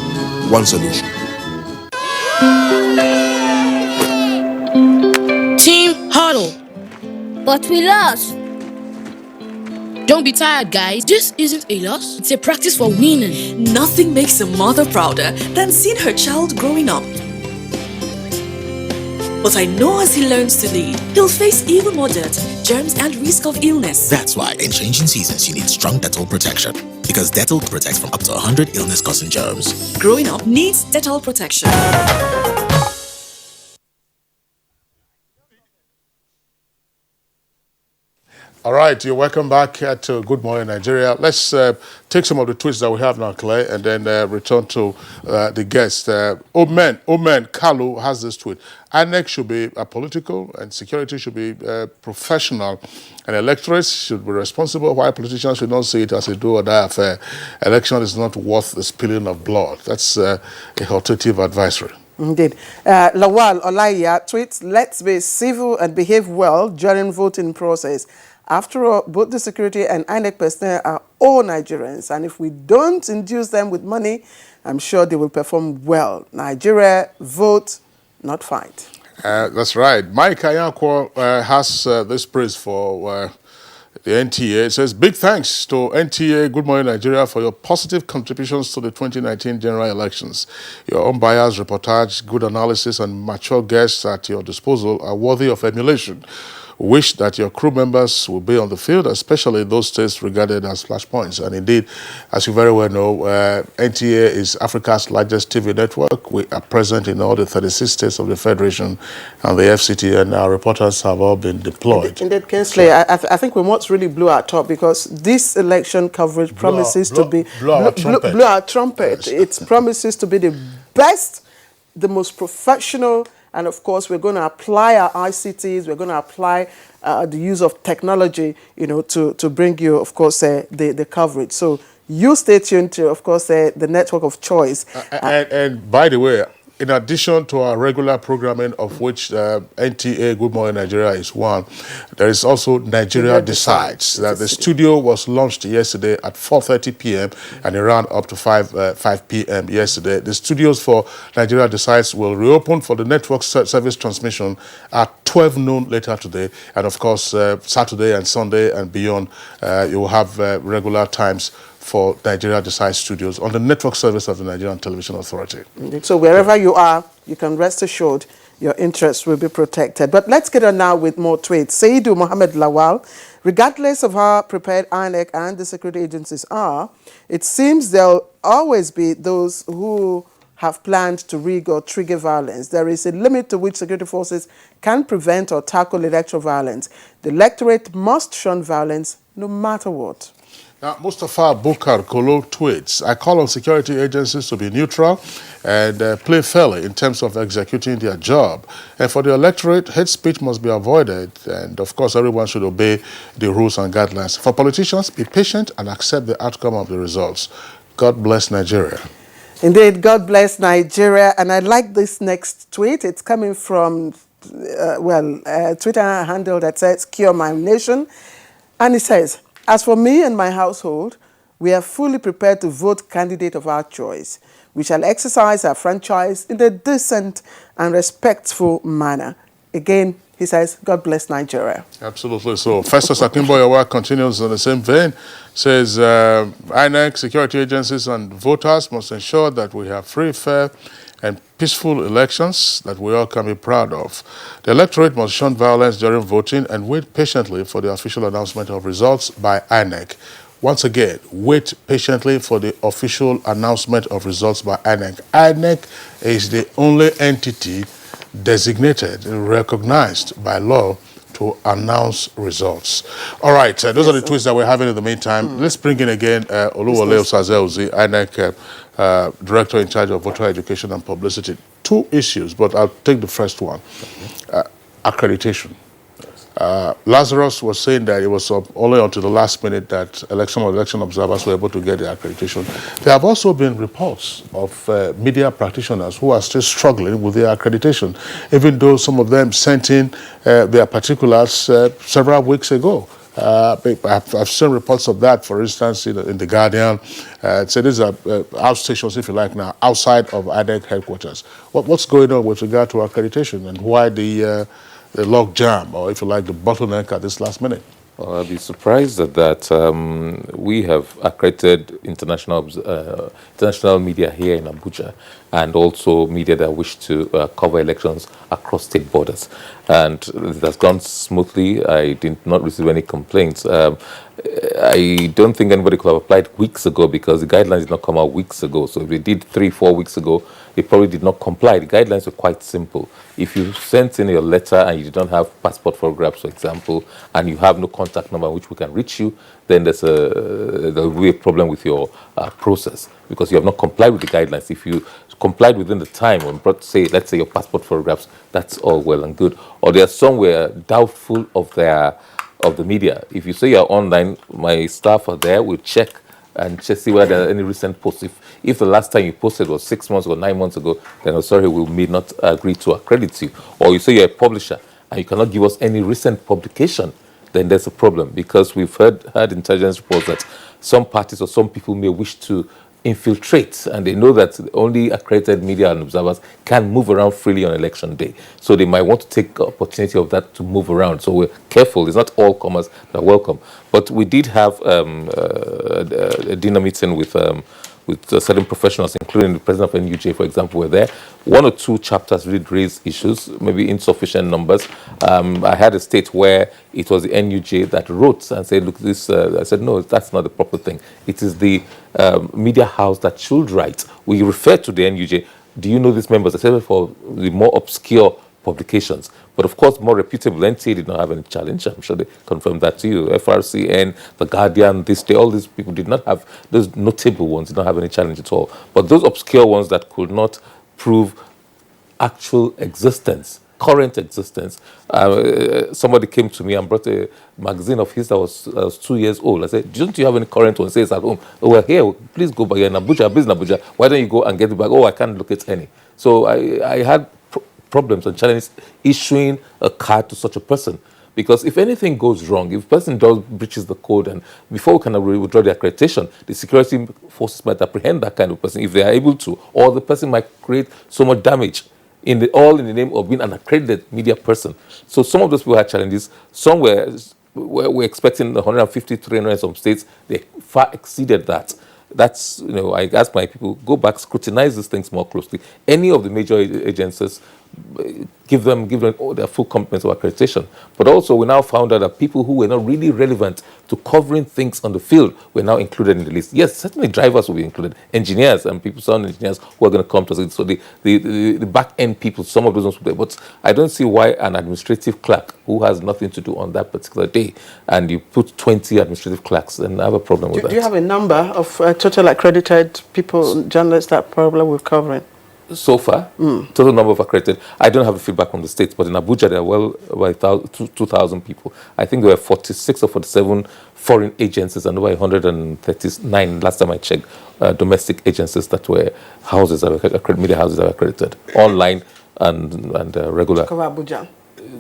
one solution. Team huddle. But we lost. Don't be tired, guys. This isn't a loss. It's a practice for winning. Nothing makes a mother prouder than seeing her child growing up. But I know as he learns to lead, he'll face even more dirt, germs, and risk of illness. That's why in changing seasons, you need strong Dettol protection. Because Dettol protects from up to 100 illness-causing germs. Growing up needs Dettol protection. All right, you're welcome back at Good Morning Nigeria. Let's take some of the tweets that we have now, Clay, and then return to the guest. Omen Kalu has this tweet. INEC should be political and security should be professional, and electorates should be responsible, while politicians should not see it as a do or die affair. Election is not worth the spilling of blood. That's a authoritative advisory. Indeed. Lawal Olaiya tweets, let's be civil and behave well during voting process. After all, both the security and INEC personnel are all Nigerians, and if we don't induce them with money, I'm sure they will perform well. Nigeria, vote, not fight. That's right. Mike Ayakwo has this praise for the NTA. It says, big thanks to NTA Good Morning Nigeria for your positive contributions to the 2019 general elections. Your unbiased reportage, good analysis, and mature guests at your disposal are worthy of emulation. Wish that your crew members will be on the field, especially those states regarded as flashpoints. And indeed, as you very well know, NTA is Africa's largest TV network. We are present in all the 36 states of the Federation and the FCT, and our reporters have all been deployed. Indeed, Kingsley, I think we must really blow our top, because this election coverage promises to be... Blow our trumpet. Yes. It promises to be the best, the most professional, and of course, we're going to apply our ICTs, we're going to apply the use of technology, to bring you, of course, the coverage. So you stay tuned to, of course, the network of choice. And by the way, in addition to our regular programming, of which NTA Good Morning Nigeria is one, there is also Nigeria Decides. The studio was launched yesterday at 4:30 p.m. and it ran up to 5 p.m. yesterday. The studios for Nigeria Decides will reopen for the network service transmission at 12 noon later today. And of course, Saturday and Sunday and beyond, you will have regular times for Nigeria Decides Studios on the network service of the Nigerian Television Authority. So wherever you are, you can rest assured your interests will be protected. But let's get on now with more tweets. Seidu Mohammed Lawal, regardless of how prepared INEC and the security agencies are, it seems there'll always be those who have planned to rig or trigger violence. There is a limit to which security forces can prevent or tackle electoral violence. The electorate must shun violence no matter what. Now, Mustafa Bukar Kolo tweets, I call on security agencies to be neutral and play fairly in terms of executing their job. And for the electorate, hate speech must be avoided. And of course, everyone should obey the rules and guidelines. For politicians, be patient and accept the outcome of the results. God bless Nigeria. Indeed, God bless Nigeria. And I like this next tweet. It's coming from, Twitter handle that says, Cure My Nation. And it says, as for me and my household, we are fully prepared to vote candidate of our choice. We shall exercise our franchise in a decent and respectful manner. Again, he says, God bless Nigeria. Absolutely. So Festus Akimboyawa continues in the same vein, says INEC, security agencies and voters must ensure that we have free, fair and peaceful elections that we all can be proud of. The electorate must shun violence during voting and wait patiently for the official announcement of results by INEC. Once again, wait patiently for the official announcement of results by INEC. INEC is the only entity designated and recognized by law to announce results. All right, those are the tweets that we're having in the meantime. Let's bring in again Oluwole Osazeuzi, INEC Director in charge of voter education and publicity. Two issues, but I'll take the first one. Accreditation. Lazarus was saying that it was only until the last minute that election observers were able to get the accreditation. There have also been reports of media practitioners who are still struggling with their accreditation, even though some of them sent in their particulars several weeks ago. I've seen reports of that, for instance, in The Guardian. So these are outstations, if you like now, outside of INEC headquarters. What's going on with regard to accreditation and why the log jam, or if you like, the bottleneck at this last minute? Well, I'd be surprised at that. We have accredited international media here in Abuja, and also media that wish to cover elections across state borders. And it has gone smoothly. I did not receive any complaints. I don't think anybody could have applied weeks ago, because the guidelines did not come out weeks ago. So if they did 3-4 weeks ago, it probably did not comply. The guidelines were quite simple. If you sent in your letter and you don't have passport photographs, for example, and you have no contact number which we can reach you, then there will be a problem with your process because you have not complied with the guidelines. If you complied within the time when brought, say, let's say your passport photographs, that's all well and good. Or there are some where doubtful of the media. If you say you're online, my staff are there, we'll check and just see whether there are any recent posts. If the last time you posted was 6 months or 9 months ago, then I'm sorry, we may not agree to accredit you. Or you say you're a publisher and you cannot give us any recent publication, then there's a problem, because we've heard intelligence reports that some parties or some people may wish to infiltrate, and they know that only accredited media and observers can move around freely on election day. So they might want to take opportunity of that to move around. So we're careful. It's not all comers that are welcome. But we did have a dinner meeting with certain professionals, including the president of NUJ, for example, were there. 1 or 2 chapters really raised issues, maybe insufficient numbers. I had a state where it was the NUJ that wrote and said, look, this, I said, no, that's not the proper thing. It is the media house that should write. We refer to the NUJ. Do you know these members? I said for the more obscure publications. But of course, more reputable NTA did not have any challenge. I'm sure they confirmed that to you. FRCN, The Guardian, This Day, all these people did not have, those notable ones did not have any challenge at all. But those obscure ones that could not prove actual existence, current existence. Somebody came to me and brought a magazine of his that was 2 years old. I said, don't you have any current one? It says at home. Oh, well, here, please go back. You're in Abuja, I'm based in Abuja. Why don't you go and get it back? Oh, I can't look at any. So I had problems and challenges issuing a card to such a person. Because if anything goes wrong, if a person breaches the code, and before we can withdraw the accreditation, the security forces might apprehend that kind of person if they are able to, or the person might create so much damage, all in the name of being an accredited media person. So some of those people had challenges. Some we're expecting 150, 300 in some states. They far exceeded that. That's, I ask my people, go back, scrutinize these things more closely. Any of the major agencies, give them their full competence of accreditation. But also, we now found out that people who were not really relevant to covering things on the field were now included in the list. Yes, certainly drivers will be included, engineers and people, sound engineers who are going to come to us. So the back end people, some of those ones will be there. But I don't see why an administrative clerk who has nothing to do on that particular day, and you put 20 administrative clerks, then I have a problem with that. Do you have a number of total accredited people, journalists, that problem we're covering? So far, total number of accredited. I don't have the feedback from the states, but in Abuja there are well over 2,000 people. I think there were 46 or 47 foreign agencies and over 139 last time I checked, domestic agencies that were houses that were media houses that were accredited, online and regular. Cover Abuja.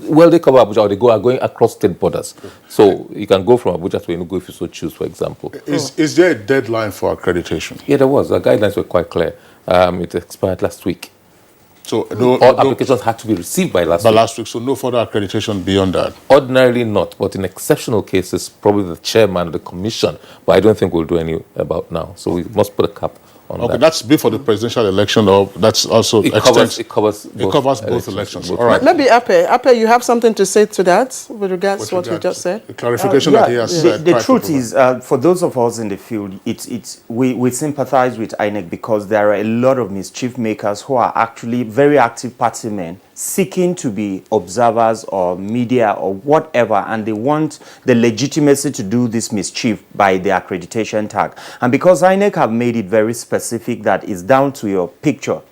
Well, they cover Abuja, or they are going across state borders. So you can go from Abuja to Enugu if you so choose, for example. Is there a deadline for accreditation? Yeah, there was. The guidelines were quite clear. It expired last week. So all applications had to be received by last week. So no further accreditation beyond that? Ordinarily not, but in exceptional cases, probably the chairman of the commission. But I don't think we'll do any about now. So we must put a cap on that. Okay, that's before the presidential election, or that's also it covers both elections. Both all right. Maybe Ape, you have something to say to that with regards to what you just said? The clarification that he has said. The truth is, for those of us in the field, we sympathize with INEC because there are a lot of mischief makers who are actually very active party men seeking to be observers or media or whatever, and they want the legitimacy to do this mischief by the accreditation tag. And because INEC have made it very specific that it's down to your picture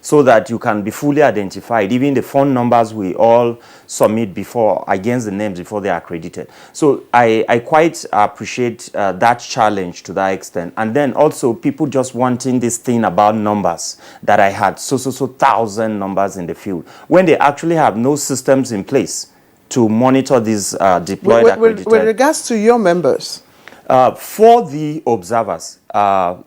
so that you can be fully identified, even the phone numbers we all submit before against the names before they are accredited. So I quite appreciate that challenge to that extent. And then also people just wanting this thing about numbers that I had so 1,000 numbers in the field when they actually have no systems in place to monitor these deployed accredited. With regards to your members, for the observers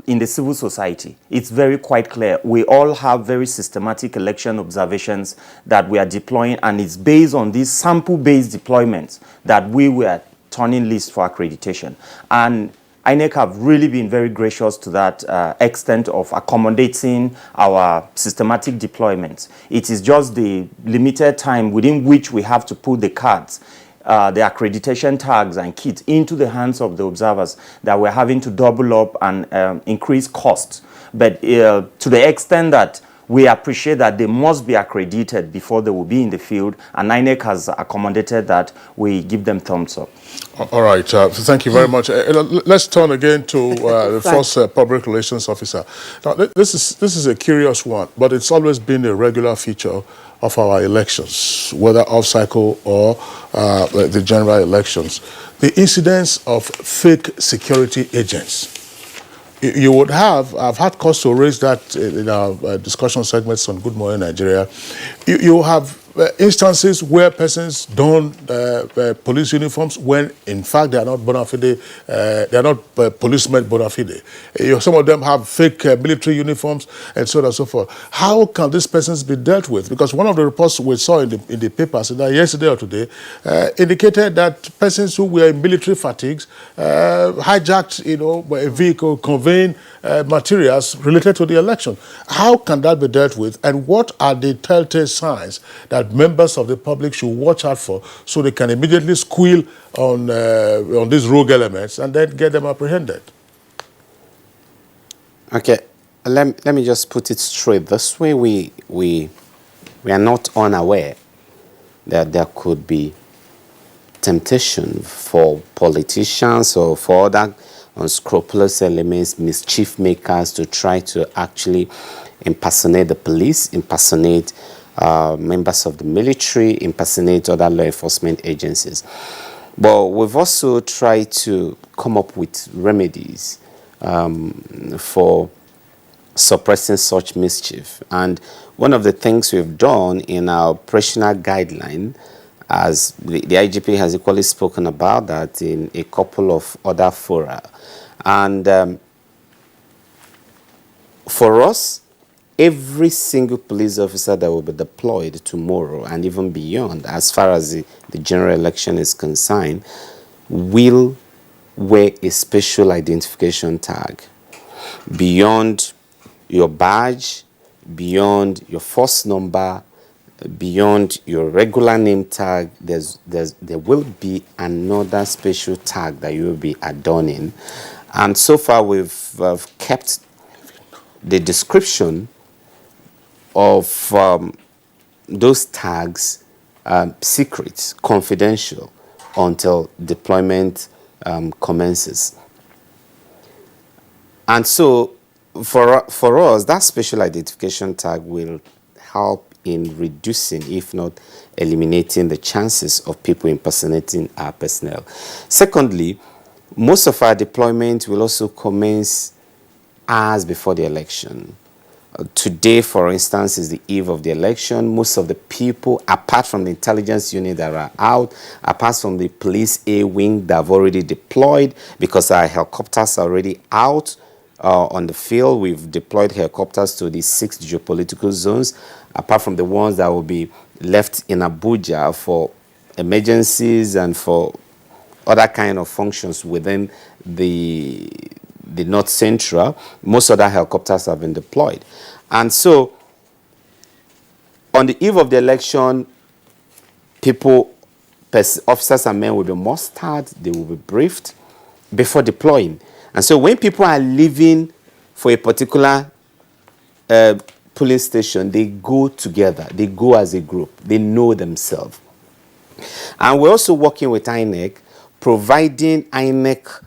in the civil society, it's very quite clear. We all have very systematic election observations that we are deploying, and it's based on these sample-based deployments that we were turning lists for accreditation. And INEC have really been very gracious to that extent of accommodating our systematic deployments. It is just the limited time within which we have to put the cards, the accreditation tags and kits into the hands of the observers that we're having to double up and increase costs. But to the extent that we appreciate that they must be accredited before they will be in the field, and INEC has accommodated that. We give them thumbs up. All right. Thank you very much. Let's turn again to the first public relations officer. Now, this is a curious one, but it's always been a regular feature of our elections, whether off-cycle or the general elections. The incidence of fake security agents. You would have, I've had cause to raise that in our discussion segments on Good Morning Nigeria. You have instances where persons don police uniforms when in fact they are not bona fide, they are not policemen bona fide. Some of them have fake military uniforms and so on and so forth. How can these persons be dealt with? Because one of the reports we saw in the papers yesterday or today indicated that persons who were in military fatigues hijacked, a vehicle conveying materials related to the election. How can that be dealt with, and what are the telltale signs that members of the public should watch out for so they can immediately squeal on these rogue elements and then get them apprehended? Okay, let me just put it straight. This way we are not unaware that there could be temptation for politicians or for other unscrupulous elements, mischief makers, to try to actually impersonate the police, impersonate members of the military, impersonate other law enforcement agencies. But we've also tried to come up with remedies for suppressing such mischief. And one of the things we've done in our operational guideline, as the IGP has equally spoken about that in a couple of other fora. And for us, every single police officer that will be deployed tomorrow and even beyond, as far as the general election is concerned, will wear a special identification tag. Beyond your badge, beyond your first number, beyond your regular name tag, there will be another special tag that you will be adorning. And so far we've kept the description of those tags secret, confidential, until deployment commences. And so for us, that special identification tag will help in reducing, if not eliminating, the chances of people impersonating our personnel. Secondly, most of our deployment will also commence hours before the election. Today, for instance, is the eve of the election. Most of the people, apart from the intelligence unit that are out, apart from the police A wing that have already deployed, because our helicopters are already out on the field. We've deployed helicopters to the 6 geopolitical zones, apart from the ones that will be left in Abuja for emergencies and for other kind of functions within the North Central. Most other helicopters have been deployed. And so, on the eve of the election, officers and men will be mustered, they will be briefed before deploying. And so when people are leaving for a particular police station, they go together, they go as a group, they know themselves. And we're also working with INEC, providing INEC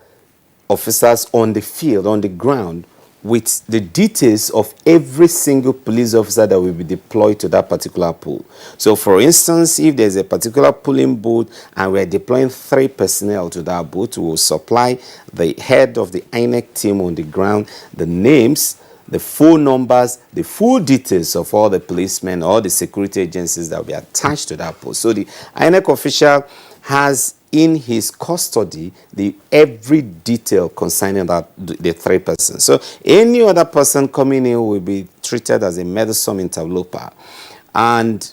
officers on the field, on the ground, with the details of every single police officer that will be deployed to that particular pool. So for instance, if there's a particular polling booth and we're deploying 3 personnel to that booth, we will supply the head of the INEC team on the ground, the names, the phone numbers, the full details of all the policemen, all the security agencies that will be attached to that post. So the INEC official has in his custody every detail concerning the 3 persons. So any other person coming in will be treated as a meddlesome interloper. And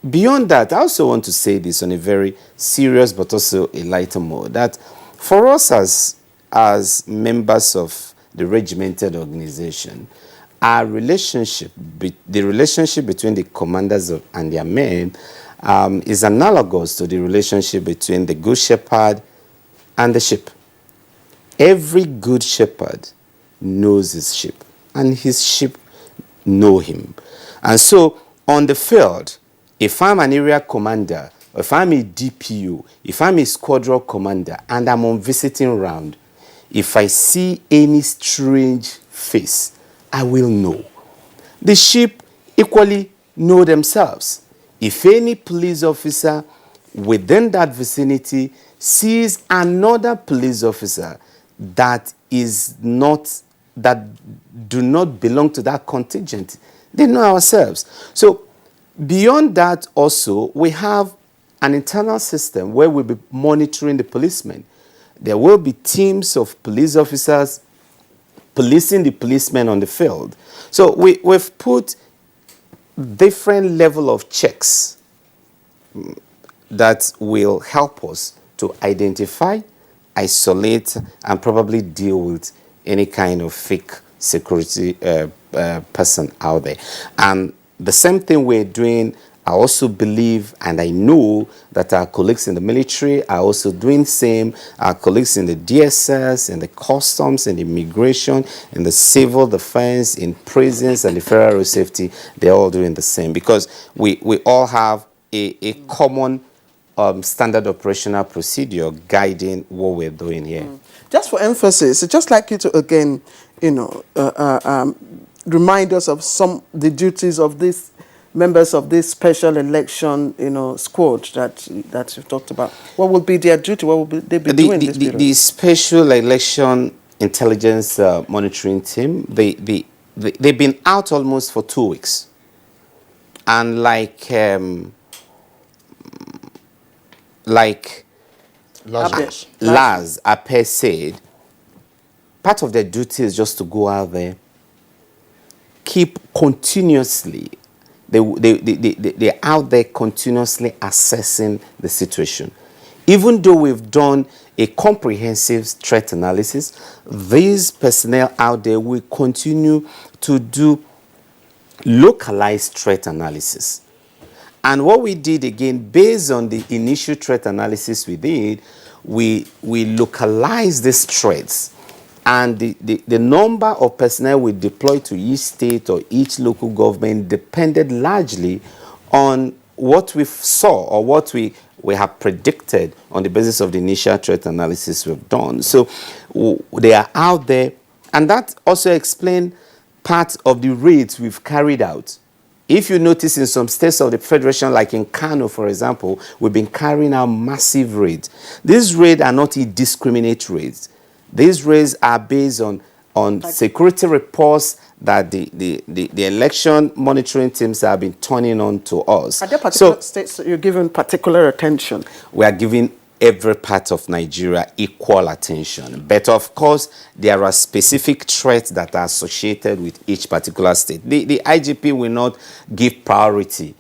beyond that, I also want to say this on a very serious but also a lighter mode, that for us as members of the regimented organization, our relationship, the relationship between the commanders and their men is analogous to the relationship between the good shepherd and the sheep. Every good shepherd knows his sheep, and his sheep know him. And so on the field, if I'm an area commander, if I'm a DPO, if I'm a squadron commander, and I'm on visiting round, if I see any strange face, I will know. The sheep equally know themselves. If any police officer within that vicinity sees another police officer that do not belong to that contingent, they know ourselves. So beyond that also, we have an internal system where we'll be monitoring the policemen. There will be teams of police officers policing the policemen on the field. So we've put different level of checks that will help us to identify, isolate, and probably deal with any kind of fake security person out there. And the same thing we're doing, I also believe and I know that our colleagues in the military are also doing the same. Our colleagues in the DSS, in the customs, in immigration, in the civil defense, in prisons, and the federal road safety, they're all doing the same, because we all have a common standard operational procedure guiding what we're doing here. Just for emphasis, I'd just like you to again, remind us of the duties of these members of this special election, squad that you've talked about. What will be their duty? What will they be doing this period? The special election intelligence monitoring team, they've been out almost for 2 weeks. And like Laz Ape said, part of their duty is just to go out there, keep continuously, they're out there continuously assessing the situation. Even though we've done a comprehensive threat analysis, these personnel out there will continue to do localized threat analysis. And what we did, again, based on the initial threat analysis we did, we localized these threats. And the number of personnel we deployed to each state or each local government depended largely on what we saw or what we have predicted on the basis of the initial threat analysis we've done. So they are out there. And that also explains part of the raids we've carried out. If you notice in some states of the Federation, like in Kano, for example, we've been carrying out massive raids. These raids are not indiscriminate raids. These raids are based on security reports that the election monitoring teams have been turning on to us. Are there particular states that you're giving particular attention? We are giving every part of Nigeria equal attention. But of course, there are specific threats that are associated with each particular state. The IGP will not give priority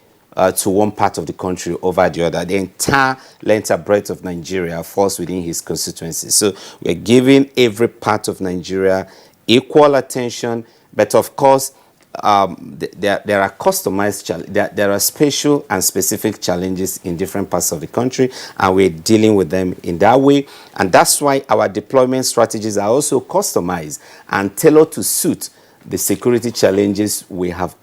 to one part of the country over the other. The entire length and breadth of Nigeria falls within his constituency. So we're giving every part of Nigeria equal attention. But of course, there are customized, there are special and specific challenges in different parts of the country, and we're dealing with them in that way. And that's why our deployment strategies are also customized and tailored to suit the security challenges we have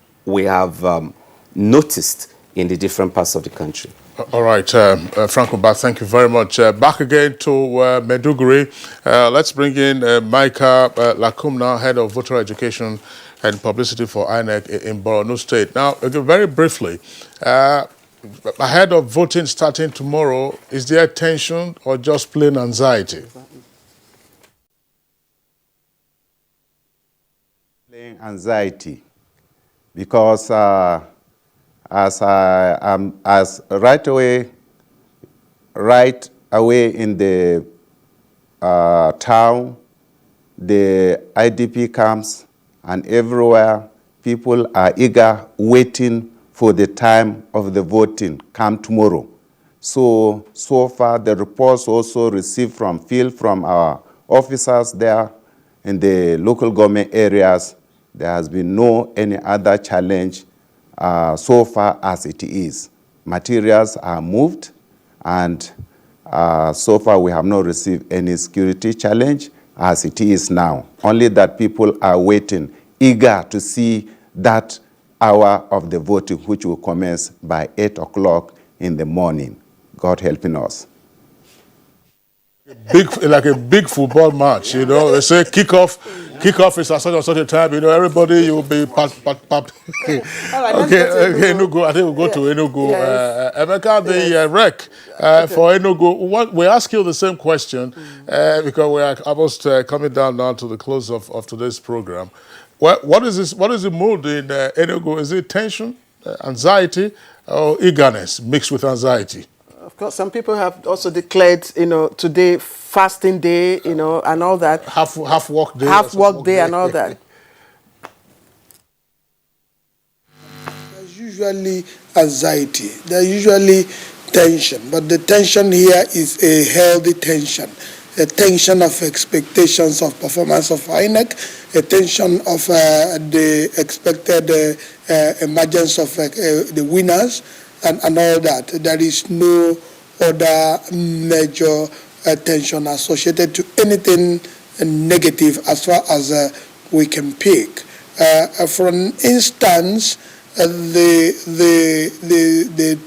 noticed in the different parts of the country. All right, Franco, thank you very much. Back again to Maiduguri. Let's bring in Micah Lakumna, Head of Voter Education and Publicity for INEC in Borno State. Now, very briefly, ahead of voting starting tomorrow, is there tension or just plain anxiety? Plain anxiety, because as right away in the town, the IDP camps, and everywhere, people are eager, waiting for the time of the voting come tomorrow. So far, the reports also received from our officers there in the local government areas, there has been any other challenge so far as it is. Materials are moved, and so far we have not received any security challenge as it is now. Only that people are waiting, eager to see that hour of the voting, which will commence by 8 o'clock in the morning. God helping us. Like a big football match, you know. They say kickoff is at such and such a time, you know, everybody you'll be pat. Okay, Enugu. I think we'll go to Enugu. Yes. Emeka, the rec for Enugu. We ask you the same question because we are almost coming down now to the close of today's program. What is this? What is the mood in Enugu? Is it tension, anxiety, or eagerness mixed with anxiety? Of course, some people have also declared, today fasting day, and all that. Half work day. Half work day and all that. There's usually anxiety. There's usually tension, but the tension here is a healthy tension. A tension of expectations of performance of INEC, a tension of the expected emergence of the winners, and all that. There is no other major tension associated to anything negative as far as we can pick. For instance, the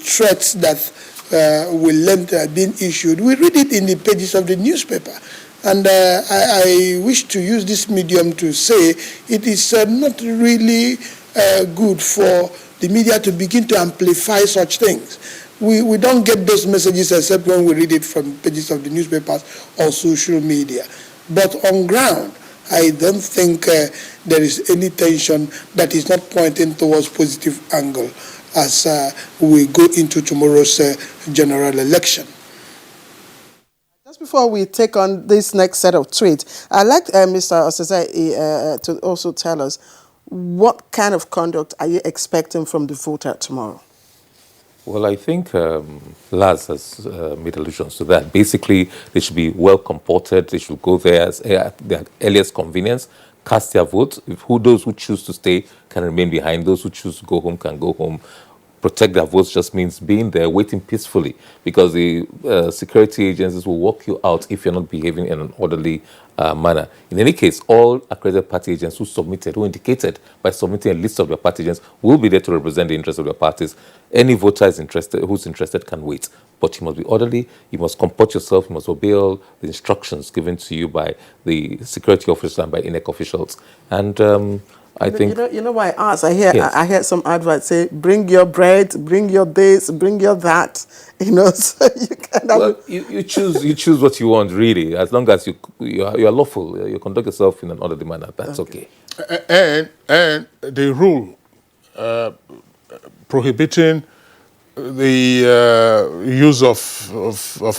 threats that we learned are being issued, we read it in the pages of the newspaper. And I wish to use this medium to say it is not really good for the media to begin to amplify such things. We don't get those messages except when we read it from pages of the newspapers or social media. But on ground, I don't think there is any tension that is not pointing towards positive angle as we go into tomorrow's general election. Just before we take on this next set of tweets, I'd like Mr. Osesai to also tell us what kind of conduct are you expecting from the voter tomorrow? Well, I think Laz has made allusions to that. Basically, they should be well comported. They should go there at their earliest convenience, cast their vote. Those who choose to stay can remain behind. Those who choose to go home can go home. Protect their votes just means being there, waiting peacefully, because the security agencies will walk you out if you're not behaving in an orderly manner. In any case, all accredited party agents who indicated by submitting a list of their party agents will be there to represent the interests of their parties. Any voter who's interested can wait, but you must be orderly, you must comport yourself, you must obey all the instructions given to you by the security officers and by INEC officials. And I think you know why I asked. I heard some adverts say, "Bring your bread, bring your this, bring your that." So you can. Well, you choose what you want, really. As long as you are lawful, you conduct yourself in an orderly manner. That's okay. And the rule prohibiting the use of a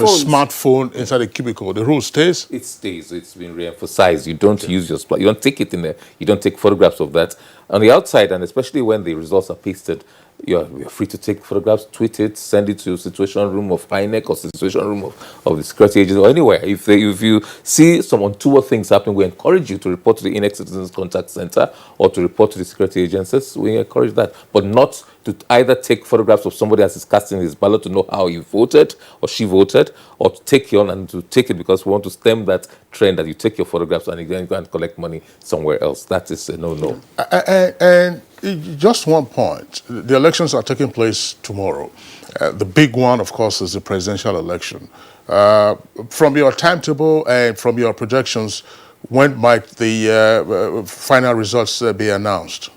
smartphone inside a cubicle, the rule stays? It stays. It's been re-emphasized. You don't use you don't take it in there. You don't take photographs of that. On the outside, and especially when the results are pasted, you're free to take photographs, tweet it, send it to your situation room of INEC or situation room of the security agency or anywhere. If you see some untoward things happening, we encourage you to report to the INEC Citizens Contact Center or to report to the security agencies. We encourage that, but not to either take photographs of somebody else is casting his ballot to know how he voted or she voted, or to take you on and to take it because we want to stem that trend that you take your photographs and you then go and collect money somewhere else. That is a no-no. And just one point. The elections are taking place tomorrow. The big one, of course, is the presidential election. From your timetable and from your projections, when might the final results be announced?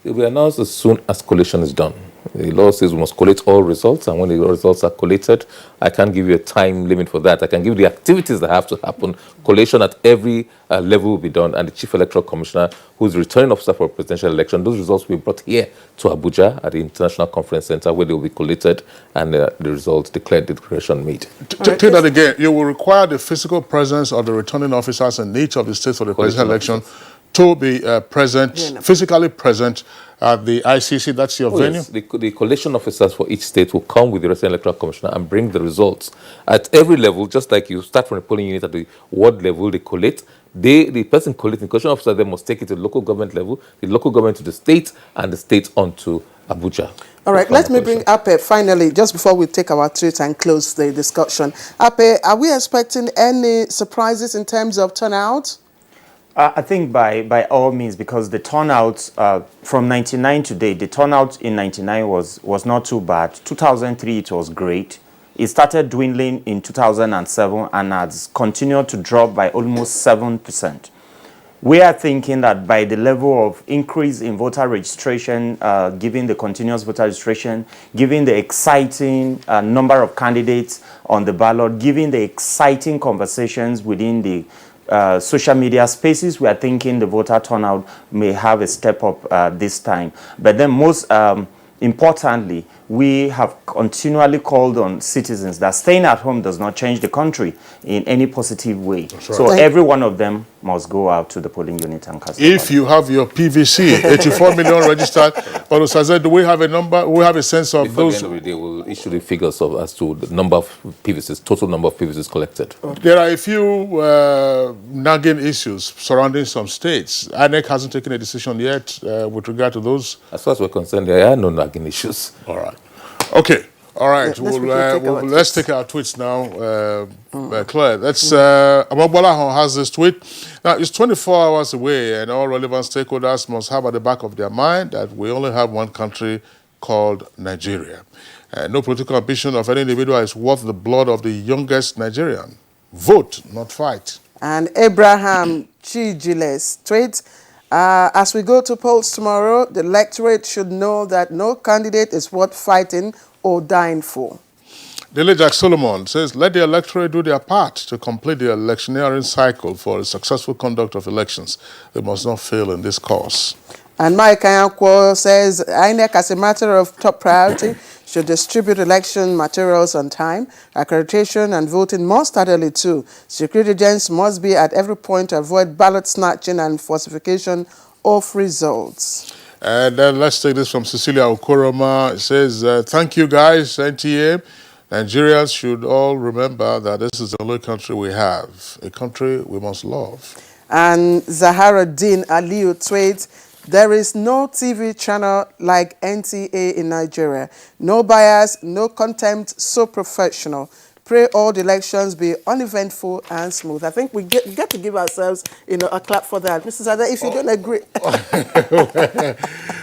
It will be announced as soon as collation is done. The law says we must collate all results, and when the results are collated, I can't give you a time limit for that. I can give you the activities that have to happen. Collation at every level will be done, and the Chief Electoral Commissioner, who is the returning officer for a presidential election, those results will be brought here to Abuja at the International Conference Center, where they will be collated and the results declared, the declaration made. Take that again. You will require the physical presence of the returning officers in each of the states for the presidential election to be physically present at the ICC. That's your venue? Yes. The collation officers for each state will come with the resident electoral commissioner and bring the results. At every level, just like you start from the polling unit at the ward level, they collate. The person collating, the collation officer, then must take it to the local government level, the local government to the state, and the state onto Abuja. All right, let me bring Ape finally, just before we take our tweet and close the discussion. Ape, are we expecting any surprises in terms of turnout? I think by all means, because the turnout from 99 to date, the turnout in 99 was not too bad. 2003, it was great. It started dwindling in 2007 and has continued to drop by almost 7%. We are thinking that by the level of increase in voter registration, given the continuous voter registration, given the exciting number of candidates on the ballot, given the exciting conversations within the social media spaces, we are thinking the voter turnout may have a step up this time. But then most importantly, we have continually called on citizens that staying at home does not change the country in any positive way. Right. So every one of them must go out to the polling unit and cast. If you have your PVC, 84 million registered, but Osaze, do we have a number? We have a sense of Before those. the end of the day, we'll issue the figures as to the number of PVCs, total number of PVCs collected. There are a few nagging issues surrounding some states. INEC hasn't taken a decision yet with regard to those. As far as we're concerned, there are no nagging issues. All right. Okay. All right. Let's take our tweets now. Claire, Amabolaho has this tweet. Now, it's 24 hours away, and all relevant stakeholders must have at the back of their mind that we only have one country called Nigeria. No political ambition of any individual is worth the blood of the youngest Nigerian. Vote, not fight. And Abraham Chijiles tweets, as we go to polls tomorrow, the electorate should know that no candidate is worth fighting or dying for. Dele Jack Solomon says, let the electorate do their part to complete the electioneering cycle for a successful conduct of elections. They must not fail in this cause. And Mike Kayankwo says, INEC, as a matter of top priority, should distribute election materials on time. Accreditation and voting more sturdily too. Security agents must be at every point to avoid ballot snatching and falsification of results. And then let's take this from Cecilia Okoroma. It says, thank you guys, NTA. Nigerians should all remember that this is the only country we have, a country we must love. And Zahara Din Aliu tweets, there is no TV channel like NTA in Nigeria. No bias, no contempt, so professional. Pray all the elections be uneventful and smooth. I think we get to give ourselves, a clap for that. Mrs. Ada, if you don't agree.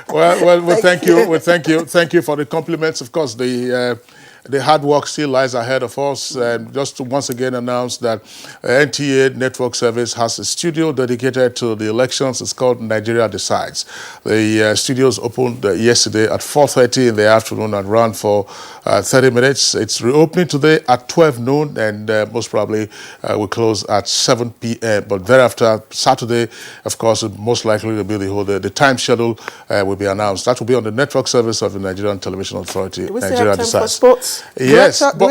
well, thank you. Well, thank you for the compliments. Of course, the hard work still lies ahead of us. And just to once again announce that NTA Network Service has a studio dedicated to the elections. It's called Nigeria Decides. The studios opened yesterday at 4:30 in the afternoon and ran for 30 minutes. It's reopening today at 12 noon and most probably will close at 7 p.m. But thereafter, Saturday, of course, most likely will be the time schedule will be announced. That will be on the network service of the Nigerian Television Authority. Do we Nigeria still have time Decides. for sports? Yes, but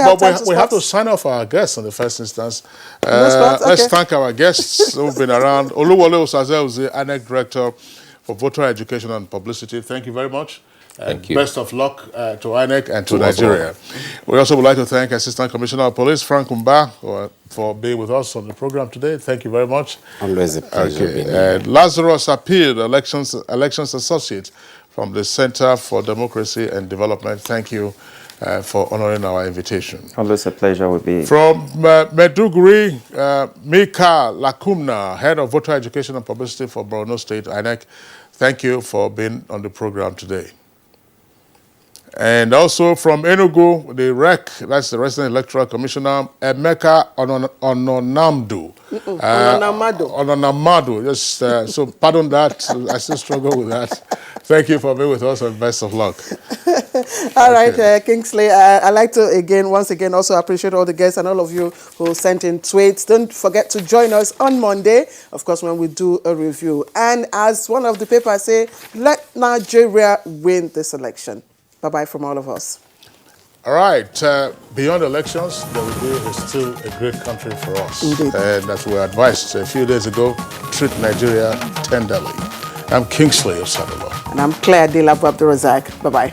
we have to sign off our guests in the first instance. Let's thank our guests who've been around. Oluwole Osaze is the INEC Director for Voter Education and Publicity. Thank you very much. Thank you. Best of luck to INEC and to Nigeria. We also would like to thank Assistant Commissioner of Police, Frank Umba, for being with us on the program today. Thank you very much. Always a pleasure being here. Lazarus Appeal, Elections Associate from the Center for Democracy and Development. Thank you for honoring our invitation. Always a pleasure with me. From Maiduguri, Mika Lakumna, Head of Voter Education and Publicity for Borno State, INEC. Thank you for being on the program today. And also from Enugu, the REC, that's the Resident Electoral Commissioner, Emeka Ononamdu. Ononamadu. Just, so pardon that, I still struggle with that. Thank you for being with us and best of luck. All right, Kingsley, I'd like to once again also appreciate all the guests and all of you who sent in tweets. Don't forget to join us on Monday, of course, when we do a review. And as one of the papers say, let Nigeria win this election. Bye-bye from all of us. All right. Beyond elections, there is still a great country for us. Indeed. And as we were advised a few days ago, treat Nigeria tenderly. I'm Kingsley Osadolo. And I'm Claire Delabu Abdurrazak. Bye-bye.